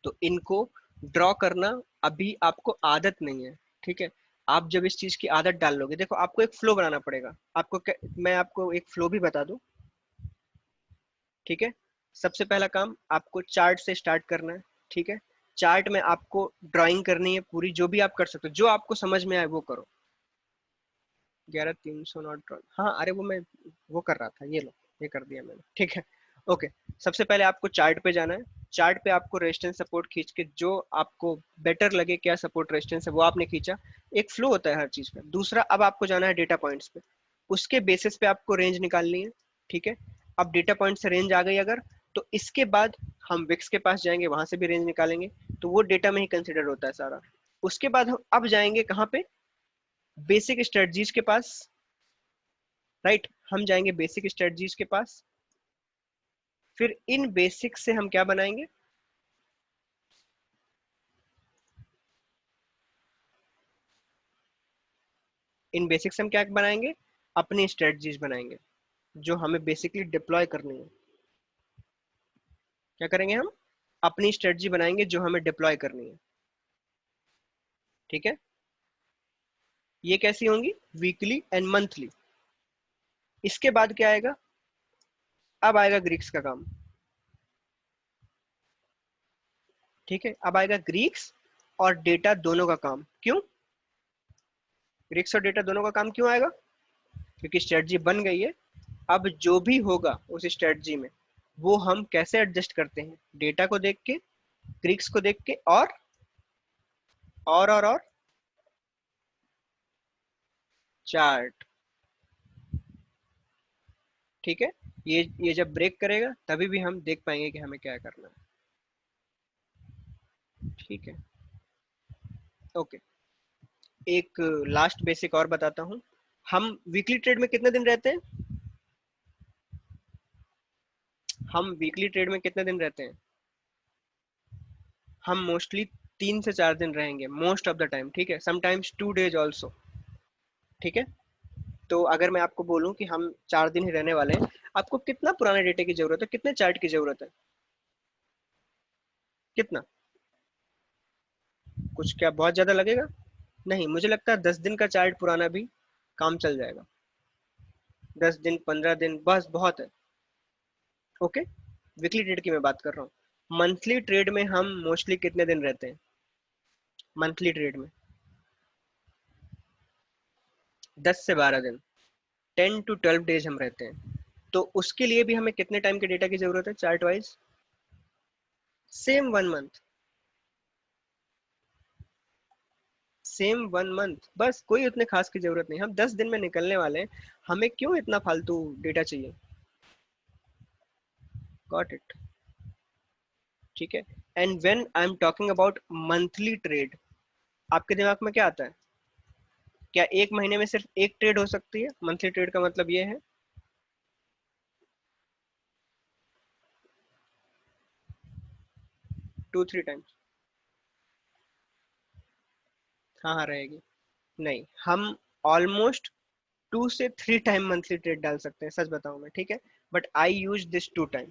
A: तो इनको ड्रॉ करना अभी आपको आदत नहीं है, ठीक है। आप जब इस चीज की आदत डाल लोगे, देखो आपको एक फ्लो बनाना पड़ेगा, आपको मैं आपको एक फ्लो भी बता दूं, ठीक है। सबसे पहला काम आपको चार्ट से स्टार्ट करना है, ठीक है। चार्ट में आपको ड्राइंग करनी है पूरी, जो भी आप कर सकते हो, जो आपको समझ में आए वो करो। 11,300 नॉट ड्रॉ, हाँ अरे वो मैं वो कर रहा था, ये लो, ये कर दिया मैंने, ठीक है। ओके, सबसे पहले आपको चार्ट पे जाना है। चार्ट पे आपको रेजिस्टेंस सपोर्ट खींच के जो आपको बेटर लगे, क्या सपोर्ट रेजिस्टेंस है वो आपने खींचा। एक फ्लो होता है हर चीज का। दूसरा, अब आपको जाना है डेटा पॉइंट्स पे, उसके बेसिस पे आपको रेंज निकालनी है, ठीक है। अब डेटा पॉइंट से रेंज आ गई अगर, तो इसके बाद हम विक्स के पास जाएंगे, वहां से भी रेंज निकालेंगे, तो वो डेटा में ही कंसिडर होता है सारा। उसके बाद हम अब जाएंगे कहाँ पे? बेसिक स्ट्रेटजीज के पास, राइट। हम जाएंगे बेसिक स्ट्रेटजीज के पास, फिर इन बेसिक से हम क्या बनाएंगे? इन बेसिक से हम क्या बनाएंगे? अपनी स्ट्रेटजीज बनाएंगे, जो हमें बेसिकली डिप्लॉय करनी है। क्या करेंगे हम? अपनी स्ट्रेटजी बनाएंगे जो हमें डिप्लॉय करनी है, ठीक है। ये कैसी होंगी? Weekly and monthly. इसके बाद क्या आएगा? अब आएगा ग्रीक्स का काम, ठीक है। अब आएगा ग्रीक्स और डेटा दोनों का काम। क्यों ग्रीक्स और डेटा दोनों का काम क्यों आएगा? क्योंकि स्ट्रेटजी बन गई है। अब जो भी होगा उस स्ट्रेटजी में, वो हम कैसे एडजस्ट करते हैं? डेटा को देख के, ग्रीक्स को देख के, और चार्ट, ठीक है। ये जब ब्रेक करेगा तभी भी हम देख पाएंगे कि हमें क्या करना है, ठीक है। ओके, एक लास्ट बेसिक और बताता हूँ। हम वीकली ट्रेड में कितने दिन रहते हैं? हम वीकली ट्रेड में कितने दिन रहते हैं? हम मोस्टली 3 से 4 दिन रहेंगे मोस्ट ऑफ द टाइम, ठीक है। समटाइम्स 2 डेज ऑल्सो, ठीक है। तो अगर मैं आपको बोलूं कि हम 4 दिन ही रहने वाले हैं, आपको कितना पुराने डेटे की जरूरत है, कितने चार्ट की जरूरत है? कितना? कुछ क्या बहुत ज्यादा लगेगा? नहीं, मुझे लगता है 10 दिन का चार्ट पुराना भी काम चल जाएगा। 10 दिन 15 दिन बस बहुत है, ओके। वीकली ट्रेड की मैं बात कर रहा हूँ। मंथली ट्रेड में हम मोस्टली कितने दिन रहते हैं? मंथली ट्रेड में 10 से 12 दिन, 10 to 12 डेज हम रहते हैं। तो उसके लिए भी हमें कितने टाइम के डेटा की जरूरत है chart wise? Same 1 month, same 1 month, बस कोई उतने खास की जरूरत नहीं, हम 10 दिन में निकलने वाले हैं, हमें क्यों इतना फालतू डेटा चाहिए। Got it. ठीक है। And when I am talking about monthly trade, आपके दिमाग में क्या आता है? क्या एक महीने में सिर्फ एक ट्रेड हो सकती है? मंथली ट्रेड का मतलब ये है 2-3 टाइम्स। हाँ हाँ रहेगी। नहीं, हम ऑलमोस्ट 2 से 3 टाइम मंथली ट्रेड डाल सकते हैं, सच बताऊं मैं, ठीक है। But I use this 2 time.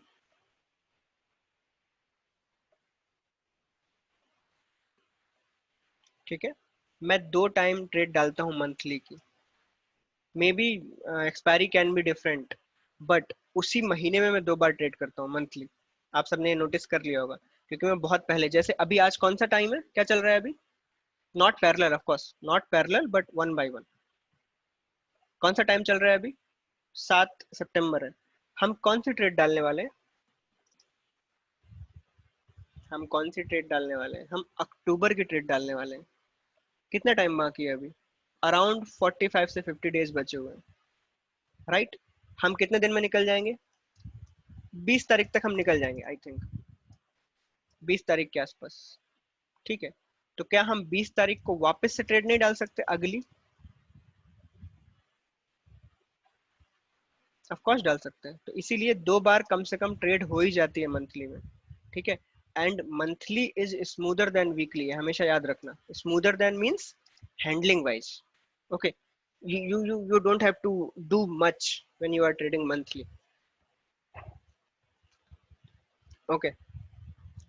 A: ठीक है। मैं 2 टाइम ट्रेड डालता हूँ मंथली की। May be expiry can be different, but उसी महीने में मैं 2 बार ट्रेड करता हूँ मंथली। आप सबने नोटिस कर लिया होगा, क्योंकि मैं बहुत पहले, जैसे अभी आज कौन सा टाइम है, क्या चल रहा है अभी? Not parallel, of course not parallel, but 1 by 1। कौन सा टाइम चल रहा है अभी? 7 सितंबर है। हम कौन सी ट्रेड डालने वाले हैं? हम कौन सी ट्रेड डालने वाले हैं? हम अक्टूबर की ट्रेड डालने वाले हैं। कितना टाइम बाकी है अभी? अराउंड 45 से 50 डेज बचे हुए हैं, राइट। हम कितने दिन में निकल जाएंगे? 20 तारीख तक हम निकल जाएंगे, आई थिंक 20 तारीख के आसपास। ठीक है। तो क्या हम 20 तारीख को वापस से ट्रेड नहीं डाल सकते अगली? ऑफ कोर्स डाल सकते हैं, तो इसीलिए 2 बार कम से कम ट्रेड हो ही जाती है मंथली में। ठीक है। And monthly is smoother than weekly, हमेशा याद रखना। Smoother than means handling wise. Okay. you don't have to do much when you are trading monthly. Okay.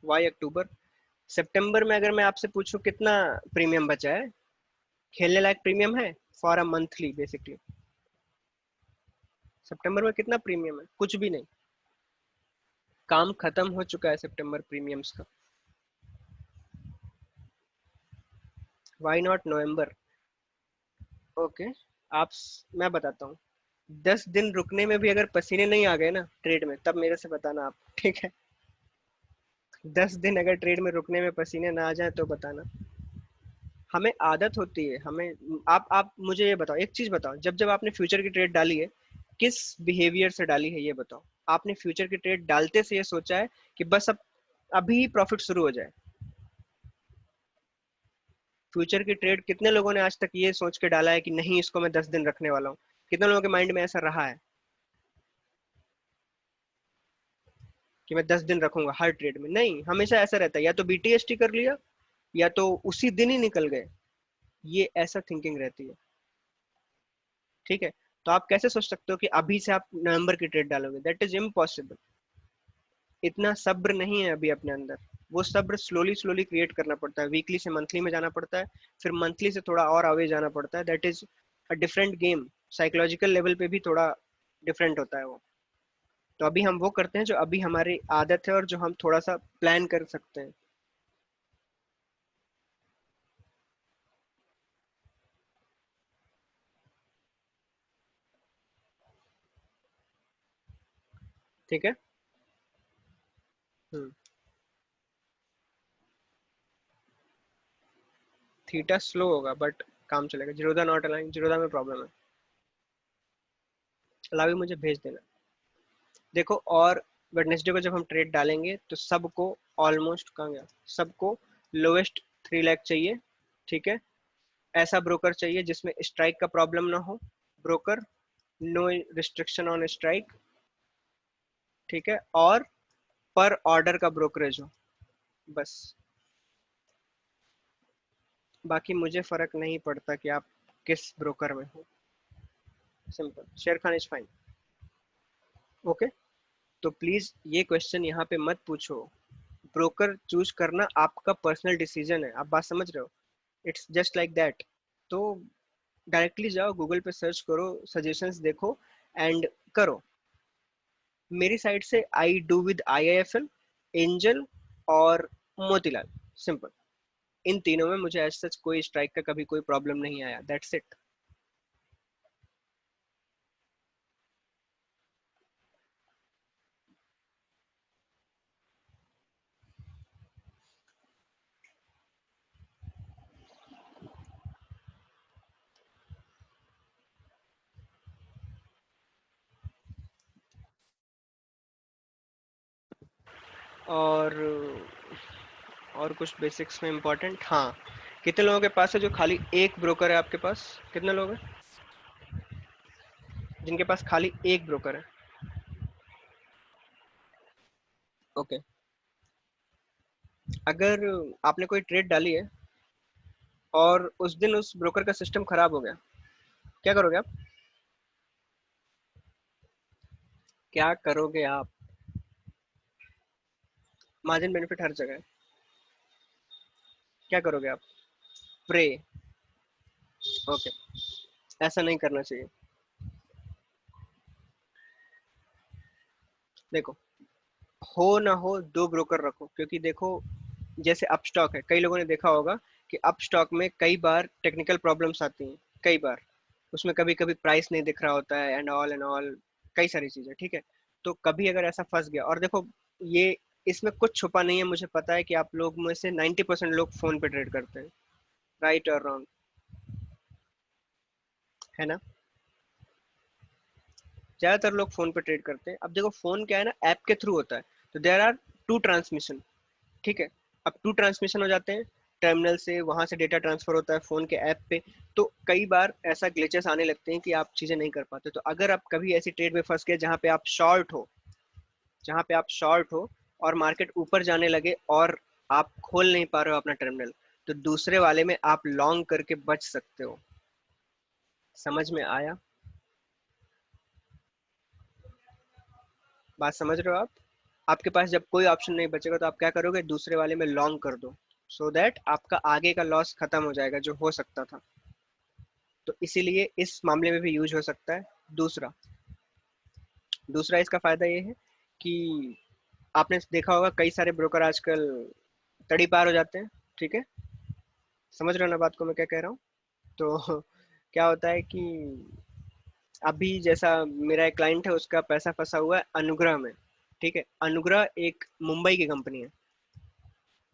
A: Why October? सितंबर में अगर मैं आपसे पूछूं कितना प्रीमियम बचा है, खेलने लायक प्रीमियम है फॉर अ मंथली बेसिकली, सितंबर में कितना प्रीमियम है? कुछ भी नहीं। काम खत्म हो चुका है सितंबर प्रीमियम्स का। Why not November? ओके। मैं बताता हूँ, 10 दिन रुकने में भी अगर पसीने नहीं आ गए ना ट्रेड में, तब मेरे से बताना आप, ठीक है। 10 दिन अगर ट्रेड में रुकने में पसीने ना आ जाए तो बताना। हमें आदत होती है, हमें आप मुझे ये बताओ, एक चीज बताओ, जब जब आपने फ्यूचर की ट्रेड डाली है, किस बिहेवियर से डाली है ये बताओ। आपने फ्यूचर की ट्रेड डालते से ये सोचा है कि बस अब अभी प्रॉफिट शुरू हो जाए? फ्यूचर की ट्रेड कितने लोगों ने आज तक ये सोच के डाला है कि नहीं इसको मैं 10 दिन रखने वाला हूँ? कितने लोगों के माइंड में ऐसा रहा है कि मैं 10 दिन रखूंगा हर ट्रेड में? नहीं, हमेशा ऐसा रहता है, या तो बीटीएसटी कर लिया, या तो उसी दिन ही निकल गए। ये ऐसा थिंकिंग रहती है। ठीक है। तो आप कैसे सोच सकते हो कि अभी से आप नवंबर की ट्रेड डालोगे? That is impossible. इतना सब्र नहीं है अभी अपने अंदर। वो सब्र स्लोली स्लोली क्रिएट करना पड़ता है, वीकली से मंथली में जाना पड़ता है, फिर मंथली से थोड़ा और आगे जाना पड़ता है। That is a different game. Psychological level पे भी थोड़ा डिफरेंट होता है वो। तो अभी हम वो करते हैं जो अभी हमारी आदत है और जो हम थोड़ा सा प्लान कर सकते हैं। ठीक है। हम्म। थीटा स्लो होगा बट काम चलेगा। जीरोधा नॉट अलाइन, जीरोधा में प्रॉब्लम है। अलावी मुझे भेज देना। देखो, और वेडनेसडे को जब हम ट्रेड डालेंगे तो सबको ऑलमोस्ट, कहाँ गया, सबको लोएस्ट 3 लाख चाहिए। ठीक है। ऐसा ब्रोकर चाहिए जिसमें स्ट्राइक का प्रॉब्लम ना हो। Broker, no restriction on strike. ठीक है। और पर ऑर्डर का ब्रोकरेज हो, बस। बाकी मुझे फर्क नहीं पड़ता कि आप किस ब्रोकर में हो। सिंपल, शेर खान इज फाइन। ओके। तो प्लीज ये क्वेश्चन यहाँ पे मत पूछो। ब्रोकर चूज करना आपका पर्सनल डिसीजन है, आप बात समझ रहे हो? It's just like that. तो डायरेक्टली जाओ गूगल पे सर्च करो, सजेशंस देखो एंड करो। मेरी साइड से I do with IIFL, angel और मोतीलाल, सिंपल। इन तीनों में मुझे एज सच कोई स्ट्राइक का कभी कोई प्रॉब्लम नहीं आया, दैट्स इट। और कुछ बेसिक्स में इम्पोर्टेंट, हाँ, कितने लोगों के पास है जो खाली एक ब्रोकर है आपके पास? कितने लोग हैं जिनके पास खाली एक ब्रोकर है? ओके, अगर आपने कोई ट्रेड डाली है और उस दिन उस ब्रोकर का सिस्टम खराब हो गया, क्या करोगे आप? क्या करोगे आप? मार्जिन बेनिफिट हर जगह है, क्या करोगे आप? प्रे। ओके, ऐसा नहीं करना चाहिए। देखो, हो ना हो दो ब्रोकर रखो, क्योंकि देखो, जैसे अप स्टॉक है, कई लोगों ने देखा होगा कि अप स्टॉक में कई बार टेक्निकल प्रॉब्लम्स आती हैं, कई बार उसमें कभी कभी प्राइस नहीं दिख रहा होता है, एंड ऑल, कई सारी चीजें, ठीक है। तो कभी अगर ऐसा फंस गया, और देखो, ये इसमें कुछ छुपा नहीं है, मुझे पता है कि आप लोग में से 90% लोग फोन पे ट्रेड करते हैं, राइट और रॉन्ग, है ना? ज्यादातर लोग फोन पे ट्रेड करते हैं। अब देखो, फोन क्या है ना, ऐप के थ्रू होता है, तो देयर आर टू ट्रांसमिशन, ठीक है। अब टू ट्रांसमिशन हो जाते हैं, टर्मिनल से वहां से डेटा ट्रांसफर होता है फोन के ऐप पे। तो कई बार ऐसा ग्लिचेस आने लगते हैं कि आप चीजें नहीं कर पाते। तो अगर आप कभी ऐसी ट्रेड में फंस गए जहां पे आप शॉर्ट हो, जहां पे आप शॉर्ट हो और मार्केट ऊपर जाने लगे और आप खोल नहीं पा रहे हो अपना टर्मिनल, तो दूसरे वाले में आप लॉन्ग करके बच सकते हो। समझ में आया? बात समझ रहे हो आप? आपके पास जब कोई ऑप्शन नहीं बचेगा तो आप क्या करोगे, दूसरे वाले में लॉन्ग कर दो, सो दैट आपका आगे का लॉस खत्म हो जाएगा जो हो सकता था। तो इसीलिए इस मामले में भी यूज हो सकता है। दूसरा दूसरा इसका फायदा ये है कि आपने देखा होगा कई सारे ब्रोकर आजकल तड़ी पार हो जाते हैं, ठीक है। समझ रहे हो ना बात को मैं क्या कह रहा हूँ? तो क्या होता है कि अभी जैसा मेरा एक क्लाइंट है, उसका पैसा फंसा हुआ है अनुग्रह में, ठीक है। अनुग्रह एक मुंबई की कंपनी है,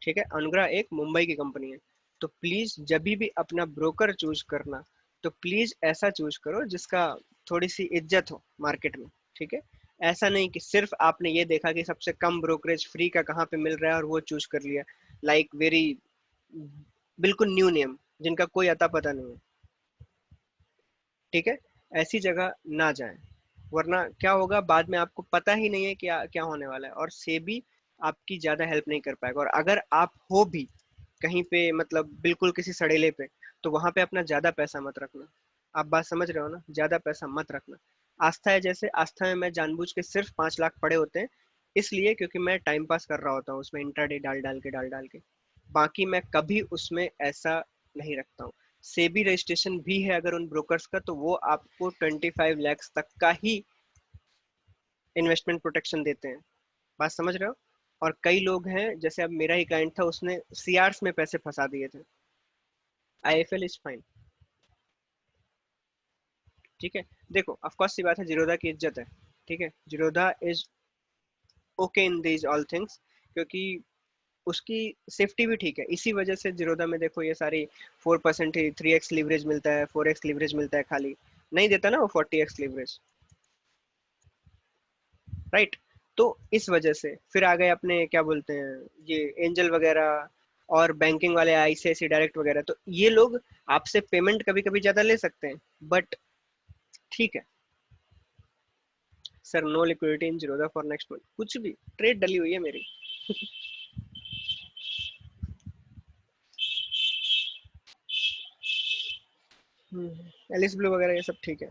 A: ठीक है। अनुग्रह एक मुंबई की कंपनी है। तो प्लीज जब भी अपना ब्रोकर चूज करना, तो प्लीज ऐसा चूज करो जिसका थोड़ी सी इज्जत हो मार्केट में, ठीक है। ऐसा नहीं कि सिर्फ आपने ये देखा कि सबसे कम ब्रोकरेज फ्री का कहाँ पे मिल रहा है और वो चूज कर लिया, लाइक वेरी, बिल्कुल न्यू नेम, जिनका कोई अता पता नहीं है, ठीक है। ऐसी जगह ना जाएं, वरना क्या होगा, बाद में आपको पता ही नहीं है क्या क्या होने वाला है, और सेबी आपकी ज्यादा हेल्प नहीं कर पाएगा। और अगर आप हो भी कहीं पे, मतलब बिल्कुल किसी सड़ेले पे, तो वहां पे अपना ज्यादा पैसा मत रखना। आप बात समझ रहे हो ना, ज्यादा पैसा मत रखना। आस्था है, जैसे आस्था में मैं जानबूझ के सिर्फ 5 लाख पड़े होते हैं, इसलिए क्योंकि मैं टाइम पास कर रहा होता हूँ उसमें, इंट्राडे डाल डाल के। बाकी मैं कभी उसमें ऐसा नहीं रखता हूँ। सेबी रजिस्ट्रेशन भी है अगर उन ब्रोकर्स का, तो वो आपको 25 lakhs तक का ही इन्वेस्टमेंट प्रोटेक्शन देते हैं। बात समझ रहे हो? और कई लोग हैं, जैसे अब मेरा ही क्लाइंट था, उसने सीआरस में पैसे फंसा दिए थे। आईएफएल इज फाइन, ठीक है। देखो, ऑफ कोर्स सी बात है, जीरोधा की इज्जत है, ठीक है। Zerodha is okay in these all things, क्योंकि उसकी सेफ्टी भी ठीक है। इसी वजह से जीरोधा में देखो ये सारी 4% ही 3x लीवरेज मिलता है, 4x लीवरेज मिलता है, खाली नहीं देता ना वो 40x लीवरेज, राइट। तो इस वजह से फिर आ गए अपने क्या बोलते हैं, ये एंजल वगैरह और बैंकिंग वाले आईसीआईसी डायरेक्ट वगैरह। तो ये लोग आपसे पेमेंट कभी कभी ज्यादा ले सकते हैं, बट ठीक है। Sir, no liquidity in Zerodha for next month, कुछ भी ट्रेड डली हुई है मेरी। एलिस ब्लू वगैरह ये सब ठीक है।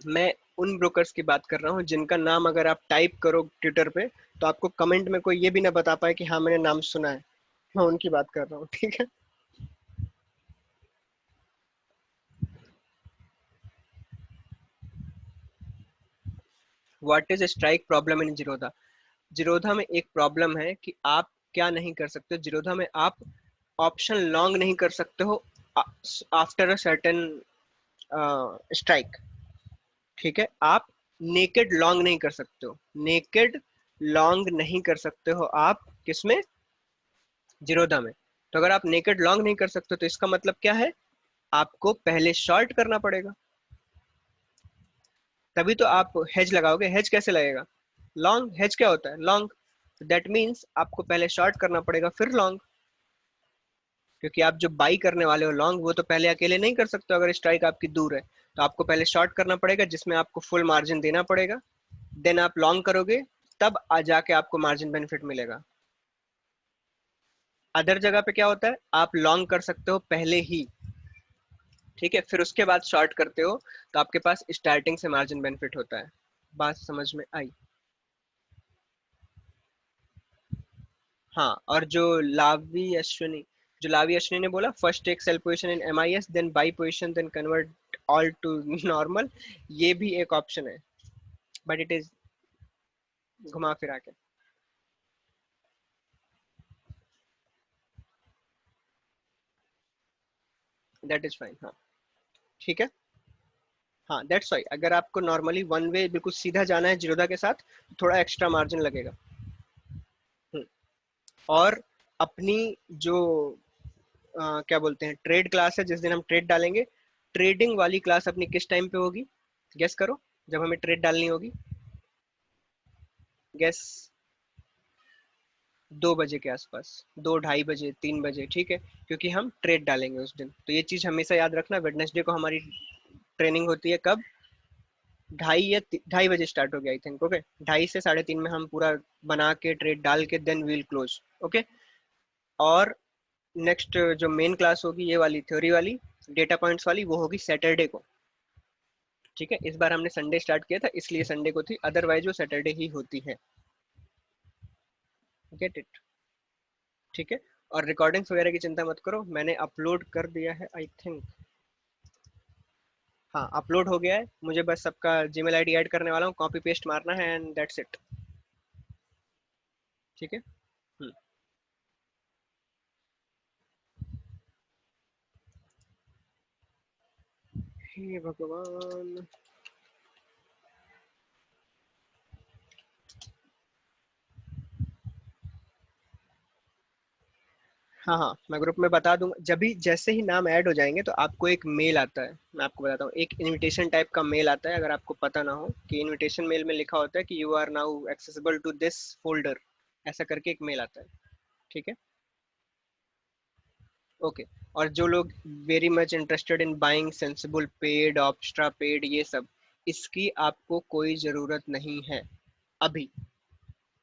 A: मैं उन ब्रोकर्स की बात कर रहा हूँ जिनका नाम अगर आप टाइप करो ट्विटर पे, तो आपको कमेंट में कोई ये भी ना बता पाए कि हाँ मैंने नाम सुना है। मैं उनकी बात कर रहा हूँ, ठीक है। What is strike problem in Zerodha? Zerodha में एक प्रॉब्लम है कि आप क्या नहीं कर सकते, जीरोधा में आप ऑप्शन लॉन्ग नहीं कर सकते हो आफ्टर अ सर्टेन स्ट्राइक, ठीक है। आप नेकेड लॉन्ग नहीं कर सकते हो, नेकेड लॉन्ग नहीं कर सकते हो आप किसमें? जीरोधा में। तो अगर आप नेकेड लॉन्ग नहीं कर सकते तो इसका मतलब क्या है, आपको पहले शॉर्ट करना पड़ेगा। तभी तो आप हेज लगाओगे। हेज कैसे लगेगा? लॉन्ग। हेज क्या होता है? लॉन्ग। दैट मीन्स आपको पहले शॉर्ट करना पड़ेगा फिर लॉन्ग, क्योंकि आप जो बाई करने वाले हो लॉन्ग, वो तो पहले अकेले नहीं कर सकते अगर स्ट्राइक आपकी दूर है। तो आपको पहले शॉर्ट करना पड़ेगा जिसमें आपको फुल मार्जिन देना पड़ेगा, देन आप लॉन्ग करोगे, तब आ जाके आपको मार्जिन बेनिफिट मिलेगा। अदर जगह पे क्या होता है, आप लॉन्ग कर सकते हो पहले ही, ठीक है, फिर उसके बाद शॉर्ट करते हो, तो आपके पास स्टार्टिंग से मार्जिन बेनिफिट होता है। बात समझ में आई? हाँ, और जो लावी अश्विनी ने बोला, first take sell position in MIS, then buy position, then convert all to normal, ये भी एक ऑप्शन है, बट इट इज घुमा फिरा के। दैट इज फाइन, हाँ। ठीक है। हाँ, दैट्स वाई अगर आपको नॉर्मली वन वे बिल्कुल सीधा जाना है जिरोधा के साथ, तो थोड़ा एक्स्ट्रा मार्जिन लगेगा। हम्म, और अपनी जो क्या बोलते हैं ट्रेड क्लास है, जिस दिन हम ट्रेड डालेंगे, ट्रेडिंग वाली क्लास अपनी किस टाइम पे होगी? गेस करो, जब हमें ट्रेड डालनी होगी। गेस। 2 बजे के आसपास, 2 ढाई बजे, 3 बजे, ठीक है, क्योंकि हम ट्रेड डालेंगे उस दिन। तो ये चीज हमेशा याद रखना। वेडनेसडे को हमारी ट्रेनिंग होती है कब? 2:30 या 2:30 बजे स्टार्ट होगी आई थिंक। ओके, 2:30 से 3:30 में हम पूरा बना के ट्रेड डाल के देन वील क्लोज। ओके। और नेक्स्ट जो मेन क्लास होगी, ये वाली थ्योरी वाली, डेटा पॉइंट्स वाली, वो होगी सैटरडे को। ठीक है, इस बार हमने संडे स्टार्ट किया था इसलिए संडे को थी, अदरवाइज वो सैटरडे ही होती है। Get it? ठीक है। और रिकॉर्डिंग्स वगैरह की चिंता मत करो, मैंने अपलोड कर दिया है आई थिंक। हाँ, अपलोड हो गया है, मुझे बस सबका जीमेल आईडी ऐड करने वाला हूँ, कॉपी पेस्ट मारना है एंड दैट्स इट। ठीक है। हम्म। हे भगवान। हाँ हाँ, मैं ग्रुप में बता दूंगा। जब भी जैसे ही नाम ऐड हो जाएंगे तो आपको एक मेल आता है, मैं आपको बताता हूँ, एक इनविटेशन टाइप का मेल आता है। अगर आपको पता ना हो कि इनविटेशन मेल में लिखा होता है कि you are now accessible to this folder, ऐसा करके एक मेल आता है। ठीक है। ओके। और जो लोग very much interested in buying Sensibull paid, Opstra paid, ये सब, इसकी आपको कोई ज़रूरत नहीं है अभी।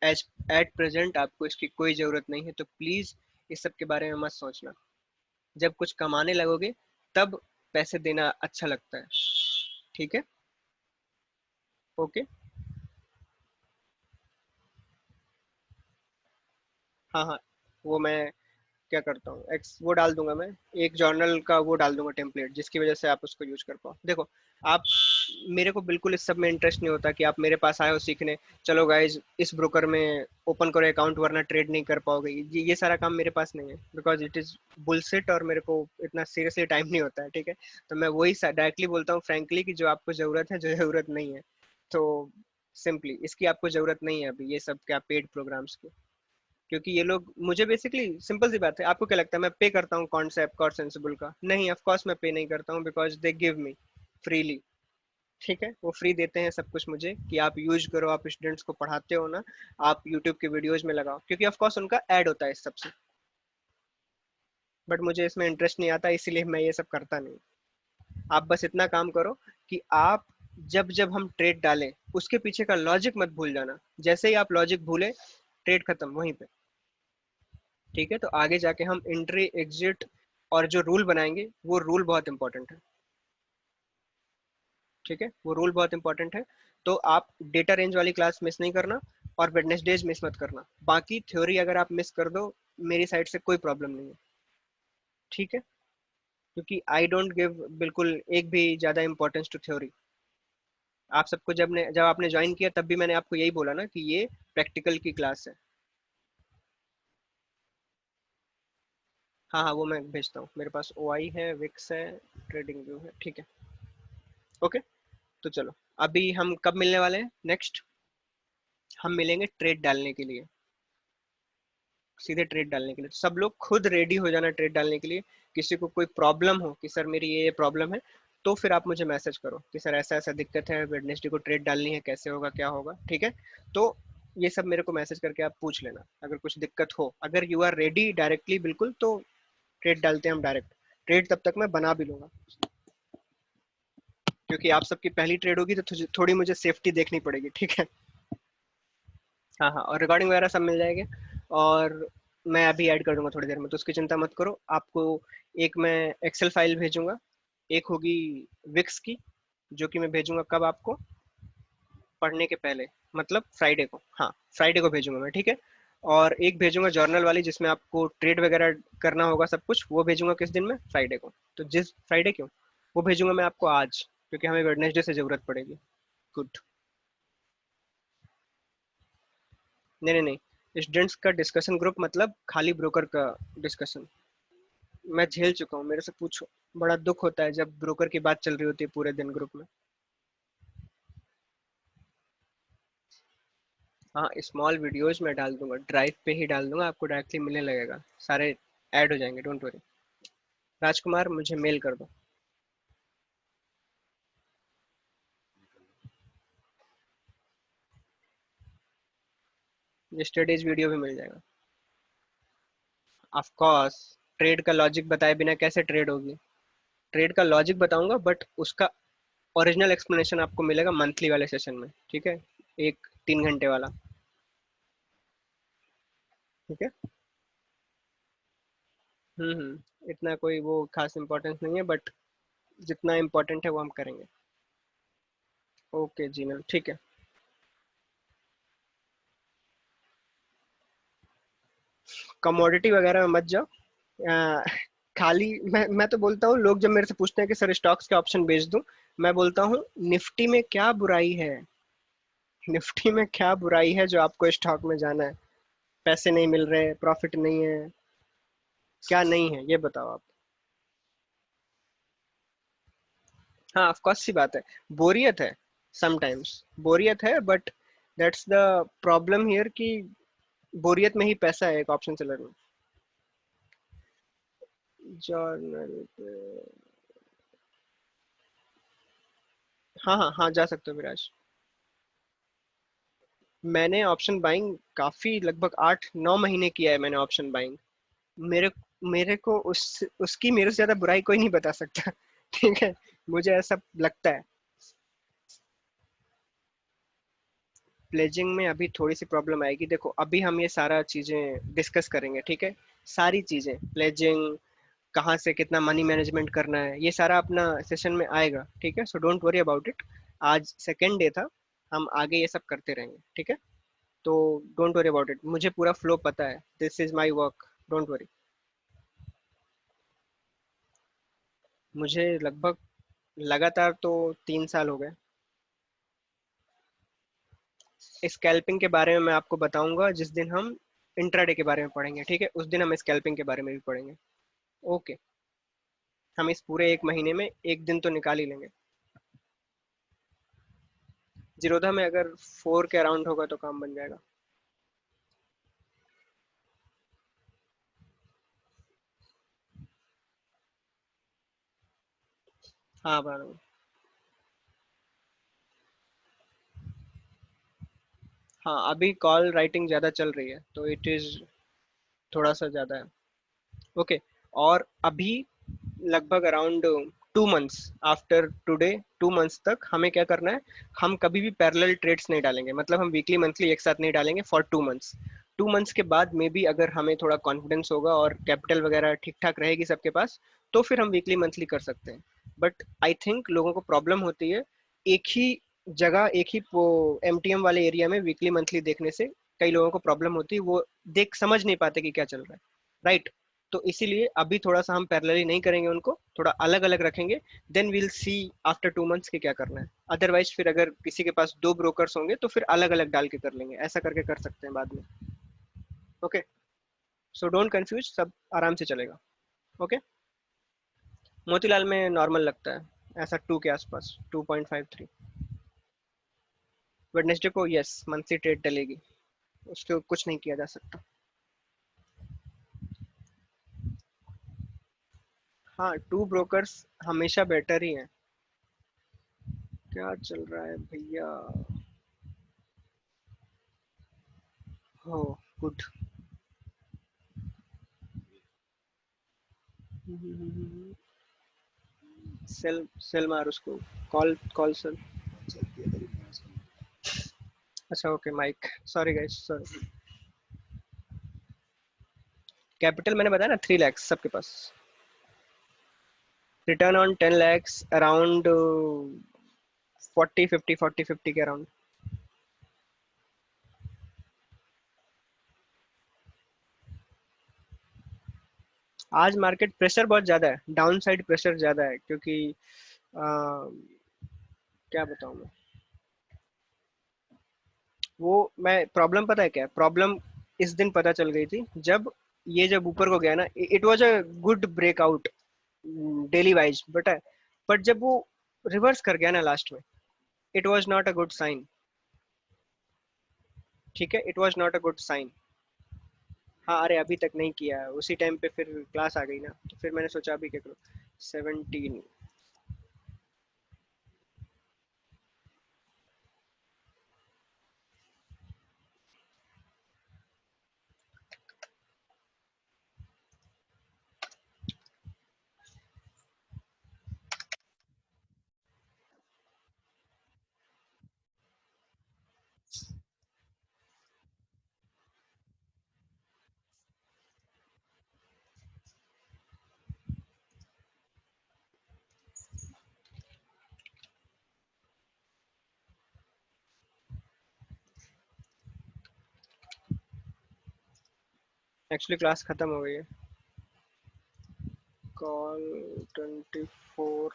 A: एज एट प्रेजेंट आपको इसकी कोई ज़रूरत नहीं है, तो प्लीज़ इस सब के बारे में मत सोचना। जब कुछ कमाने लगोगे तब पैसे देना अच्छा लगता है। ठीक है। ओके। हाँ हाँ, वो मैं क्या करता हूँ, एक्स वो डाल दूंगा मैं, एक जर्नल का वो डाल दूंगा टेम्पलेट, जिसकी वजह से आप उसको यूज कर पाओ। देखो, आप, मेरे को बिल्कुल इस सब में इंटरेस्ट नहीं होता कि आप मेरे पास आए हो सीखने, चलो गाइज इस ब्रोकर में ओपन करो अकाउंट वरना ट्रेड नहीं कर पाओगे, ये सारा काम मेरे पास नहीं है, बिकॉज इट इज बुलसिट, और मेरे को इतना सीरियसली टाइम नहीं होता है। ठीक है। तो मैं वही डायरेक्टली बोलता हूँ फ्रेंकली कि जो आपको जरूरत है, जो जरूरत नहीं है, तो सिंपली इसकी आपको जरूरत नहीं है अभी, ये सब क्या पेड प्रोग्राम्स की। क्योंकि ये लोग मुझे बेसिकली, सिंपल सी बात है, आपको क्या लगता है मैं पे करता हूँ कॉन्सेप्ट का और सेंसिबल का? नहीं, ऑफ कोर्स मैं पे नहीं करता हूँ, because they give me freely. ठीक है, वो फ्री देते हैं सब कुछ मुझे कि आप यूज करो, आप स्टूडेंट्स को पढ़ाते हो ना, आप यूट्यूब के वीडियोज में लगाओ, क्योंकि ऑफ कोर्स उनका ऐड होता है इस सबसे। बट मुझे इसमें इंटरेस्ट नहीं आता, इसीलिए मैं ये सब करता नहीं। आप बस इतना काम करो कि आप जब जब हम ट्रेड डालें, उसके पीछे का लॉजिक मत भूल जाना। जैसे ही आप लॉजिक भूले, ट्रेड खत्म वहीं पे। ठीक है। तो आगे जाके हम एंट्री एग्जिट और जो रूल बनाएंगे, वो रूल बहुत इंपॉर्टेंट है। ठीक है, वो रूल बहुत इंपॉर्टेंट है। तो आप डेटा रेंज वाली क्लास मिस नहीं करना, और वेडनेसडेज मिस मत करना। बाकी थ्योरी अगर आप मिस कर दो, मेरी साइड से कोई प्रॉब्लम नहीं है। ठीक है, क्योंकि आई डोंट गिव बिल्कुल एक भी ज़्यादा इंपॉर्टेंस टू थ्योरी। आप सबको जब आपने ज्वाइन किया तब भी मैंने आपको यही बोला ना कि ये प्रैक्टिकल की क्लास है। हाँ हाँ, वो मैं भेजता हूँ, मेरे पास ओआई है, विक्स है, ट्रेडिंग व्यू है। ठीक है। ओके। तो चलो, अभी हम कब मिलने वाले हैं नेक्स्ट? हम मिलेंगे ट्रेड डालने के लिए, सीधे ट्रेड डालने के लिए। तो सब लोग खुद रेडी हो जाना ट्रेड डालने के लिए। किसी को कोई प्रॉब्लम हो कि सर मेरी ये प्रॉब्लम है, तो फिर आप मुझे मैसेज करो कि सर ऐसा ऐसा दिक्कत है, वेडनेसडे को ट्रेड डालनी है, कैसे होगा क्या होगा, ठीक है। तो ये सब मेरे को मैसेज करके आप पूछ लेना अगर कुछ दिक्कत हो। अगर यू आर रेडी डायरेक्टली बिल्कुल, तो ट्रेड डालते हैं हम डायरेक्ट। ट्रेड तब तक मैं बना भी लूंगा, क्योंकि आप सबकी पहली ट्रेड होगी तो थोड़ी मुझे सेफ्टी देखनी पड़ेगी, ठीक है। हाँ हाँ, और रिकॉर्डिंग वगैरह सब मिल जाएगी, और मैं अभी ऐड कर दूंगा थोड़ी देर में, तो उसकी चिंता मत करो। आपको एक मैं एक्सेल फाइल भेजूंगा, एक होगी विक्स की, जो कि मैं भेजूंगा कब आपको, पढ़ने के पहले, मतलब फ्राइडे को। हाँ, फ्राइडे को भेजूंगा मैं, ठीक है। और एक भेजूंगा जर्नल वाली, जिसमें आपको ट्रेड वगैरह करना होगा सब कुछ, वो भेजूंगा किस दिन में, फ्राइडे को। तो जिस फ्राइडे क्यों, वो भेजूंगा मैं आपको आज, क्योंकि हमें वेडनेसडे से जरूरत पड़ेगी। गुड। नहीं नहीं नहीं, स्टूडेंट्स का डिस्कशन ग्रुप मतलब खाली ब्रोकर का डिस्कशन। मैं झेल चुका हूँ, मेरे से पूछो। बड़ा दुख होता है जब ब्रोकर की बात चल रही होती है पूरे दिन ग्रुप में। हाँ, स्मॉल वीडियोज में डाल दूंगा, ड्राइव पे ही डाल दूंगा, आपको डायरेक्टली मिलने लगेगा, सारे ऐड हो जाएंगे, डोंट वरी। राजकुमार, मुझे मेल कर दो। स्टडीज वीडियो भी मिल जाएगा। Of course. ट्रेड का लॉजिक बताए बिना कैसे ट्रेड होगी। ट्रेड का लॉजिक बताऊंगा, बट उसका ओरिजिनल एक्सप्लेनेशन आपको मिलेगा मंथली वाले सेशन में, ठीक है। एक 3 घंटे वाला, ठीक है। इतना कोई वो खास इंपॉर्टेंस नहीं है, बट जितना इम्पोर्टेंट है वो हम करेंगे। ओके जीनल, ठीक है। कमोडिटी वगैरह में मत जाओ। अ, खाली मैं तो बोलता हूँ, लोग जब मेरे से पूछते हैं कि सर स्टॉक्स के ऑप्शन बेच दूं, मैं बोलता हूँ निफ्टी में क्या बुराई है। निफ्टी में क्या बुराई है जो आपको स्टॉक में जाना है? पैसे नहीं मिल रहे, प्रॉफिट नहीं है, क्या नहीं है ये बताओ आप। हाँ, ऑफ कोर्स सी बात है, बोरियत है, समटाइम्स बोरियत है, but that's the problem here कि बोरियत में ही पैसा है एक ऑप्शन सेलर में। जर्नल पे, हाँ हाँ हाँ, जा सकते हो विराज। मैंने ऑप्शन बाइंग काफी, लगभग 8-9 महीने किया है मैंने ऑप्शन बाइंग। मेरे मेरे को उसकी मेरे से ज्यादा बुराई कोई नहीं बता सकता। ठीक है, मुझे ऐसा लगता है। प्लेजिंग में अभी थोड़ी सी प्रॉब्लम आएगी, देखो अभी हम ये सारा चीजें डिस्कस करेंगे, ठीक है। सारी चीजें, प्लेजिंग, कहाँ से कितना मनी मैनेजमेंट करना है, ये सारा अपना सेशन में आएगा, ठीक है। So don't worry about it. आज सेकेंड डे था, हम आगे ये सब करते रहेंगे, ठीक है। तो डोंट वरी अबाउट इट, मुझे पूरा फ्लो पता है, this is my work, don't worry. मुझे लगभग लगातार तो 3 साल हो गए। स्कैल्पिंग के बारे में मैं आपको बताऊंगा जिस दिन हम इंट्राडे के बारे में पढ़ेंगे, ठीक है, उस दिन हम स्कैल्पिंग के बारे में भी पढ़ेंगे। ओके। हम इस पूरे 1 महीने में एक दिन तो निकाल ही लेंगे। जीरोधा में अगर 4 के अराउंड होगा तो काम बन जाएगा। हाँ बराबर। हाँ, अभी कॉल राइटिंग ज़्यादा चल रही है, तो इट इज़ थोड़ा सा ज़्यादा है। ओके। और अभी लगभग around 2 months after today, 2 months तक हमें क्या करना है, हम कभी भी पैरेलल ट्रेड्स नहीं डालेंगे, मतलब हम वीकली मंथली एक साथ नहीं डालेंगे फॉर 2 मंथ्स। 2 मंथ्स के बाद में भी अगर हमें थोड़ा कॉन्फिडेंस होगा और कैपिटल वगैरह ठीक ठाक रहेगी सबके पास, तो फिर हम वीकली मंथली कर सकते हैं। बट आई थिंक लोगों को प्रॉब्लम होती है एक ही जगह, एक ही एमटीएम वाले एरिया में वीकली मंथली देखने से। कई लोगों को प्रॉब्लम होती है, वो देख समझ नहीं पाते कि क्या चल रहा है, राइट। तो इसीलिए अभी थोड़ा सा हम पैरेलली नहीं करेंगे उनको, थोड़ा अलग अलग रखेंगे। Then will see after 2 months के क्या करना है। अदरवाइज फिर अगर किसी के पास 2 ब्रोकर्स होंगे तो फिर अलग अलग डाल के कर लेंगे, ऐसा करके कर सकते हैं बाद में। ओके। सो डोंट कंफ्यूज, सब आराम से चलेगा। ओके। मोतीलाल में नॉर्मल लगता है, ऐसा 2 के आसपास, 2.53। वेडनेसडे को यस मंथली ट्रेड डलेगी, उसको कुछ नहीं किया जा सकता। हाँ, 2 ब्रोकर्स हमेशा बेटर ही है। क्या चल रहा है भैया? हो गुड। सेल सेल मार उसको। Call call sell. अच्छा okay mic, sorry guys sorry. Capital मैंने बताया ना 3 lakhs सबके पास। रिटर्न ऑन 10 lakhs अराउंड 40 50 40 50 के अराउंड। आज मार्केट प्रेशर बहुत ज्यादा है, डाउन साइड प्रेशर ज्यादा है क्योंकि क्या बताऊं मैं। वो मैं प्रॉब्लम पता है क्या प्रॉब्लम, इस दिन पता चल गई थी जब ये जब ऊपर को गया ना, it was a good breakout daily wise but है, बट जब वो रिवर्स कर गया ना लास्ट में, it was not a good sign. ठीक है, it was not a good sign. हाँ अरे अभी तक नहीं किया है, उसी टाइम पे फिर क्लास आ गई ना, तो फिर मैंने सोचा अभी क्या करूँ। 17। एक्चुअली क्लास खत्म हो गई है। कॉल 24।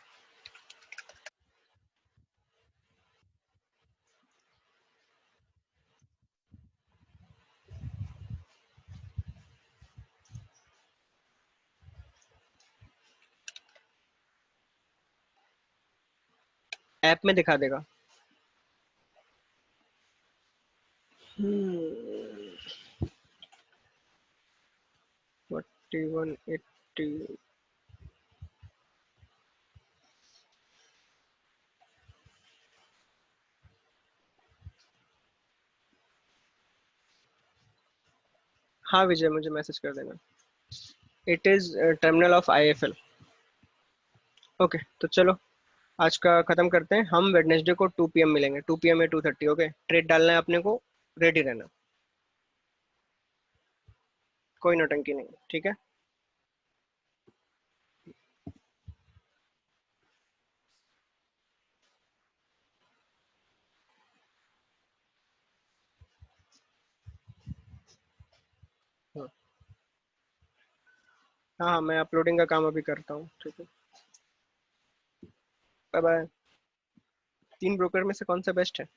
A: ऐप में दिखा देगा। 4180। हाँ विजय मुझे मैसेज कर देना। It is terminal of IFL। Okay तो चलो, आज का खत्म करते हैं। हम वेडनेसडे को 2 PM मिलेंगे, 2 PM या 2:30। ओके, ट्रेड डालना है अपने को, रेडी रहना। कोई नौटंकी नहीं, ठीक है। हाँ हाँ हाँ, मैं अपलोडिंग का काम अभी करता हूँ, ठीक है। Bye bye. 3 ब्रोकर में से कौन सा बेस्ट है?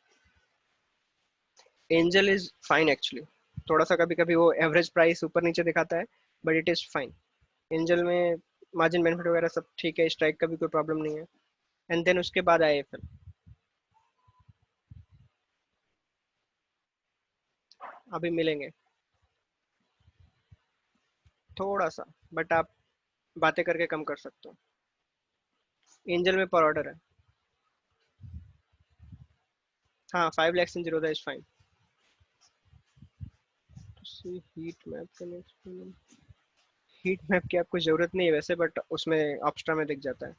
A: Angel is fine actually. थोड़ा सा कभी कभी वो एवरेज प्राइस ऊपर नीचे दिखाता है, but it is fine. Angel में मार्जिन बेनिफिट वगैरह सब ठीक है, स्ट्राइक का भी कोई प्रॉब्लम नहीं है। एंड देन उसके बाद IFL। अभी मिलेंगे थोड़ा सा, बट आप बातें करके कम कर सकते हो। एंजल में पर ऑर्डर है। हाँ 5 lakhs in zero is fine. Heat map का नेक्स्ट। हीट मैप की आपको जरूरत नहीं है वैसे, बट उसमें ऑप्स्ट्रा में दिख जाता है।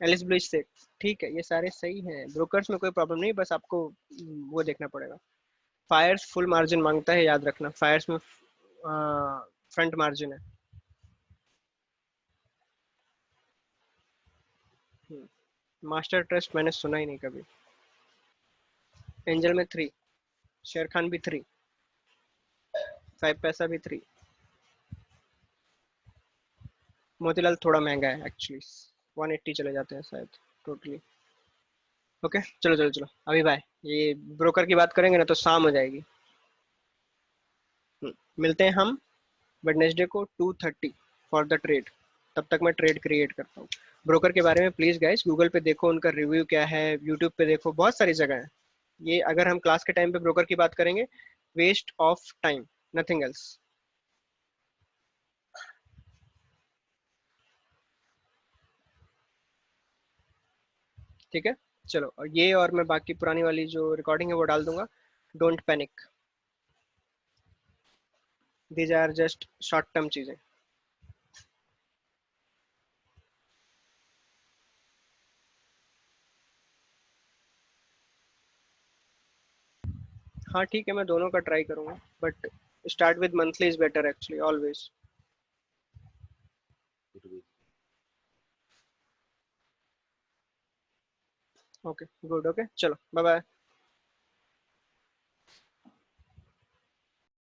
A: एलिस ब्लिच से। ठीक है, ये सारे सही हैं, ब्रोकर्स में कोई प्रॉब्लम नहीं, बस आपको वो देखना पड़ेगा। फायर्स फुल मार्जिन मांगता है, याद रखना, फायर्स में फ्रंट मार्जिन है। मास्टर ट्रस्ट मैंने सुना ही नहीं कभी। एंजल में 3। शेर खान भी 3। 5 पैसा भी 3। मोतीलाल थोड़ा महंगा है एक्चुअली, 180 चले जाते हैं शायद टोटली। ओके चलो चलो चलो अभी बाय। ये ब्रोकर की बात करेंगे ना तो शाम हो जाएगी। मिलते हैं हम वेडनेसडे को 2:30 फॉर द ट्रेड। तब तक मैं ट्रेड क्रिएट करता हूँ। ब्रोकर के बारे में प्लीज गाइस गूगल पे देखो, उनका रिव्यू क्या है, यूट्यूब पे देखो, बहुत सारी जगह है। ये अगर हम क्लास के टाइम पे ब्रोकर की बात करेंगे, waste of time, nothing else. ठीक है। चलो और ये, और मैं बाकी पुरानी वाली जो रिकॉर्डिंग है वो डाल दूंगा। Don't panic, these are just short term चीजें। हाँ ठीक है, मैं दोनों का ट्राई करूंगा, but start with monthly is better actually always. Okay good, okay चलो बाय बाय।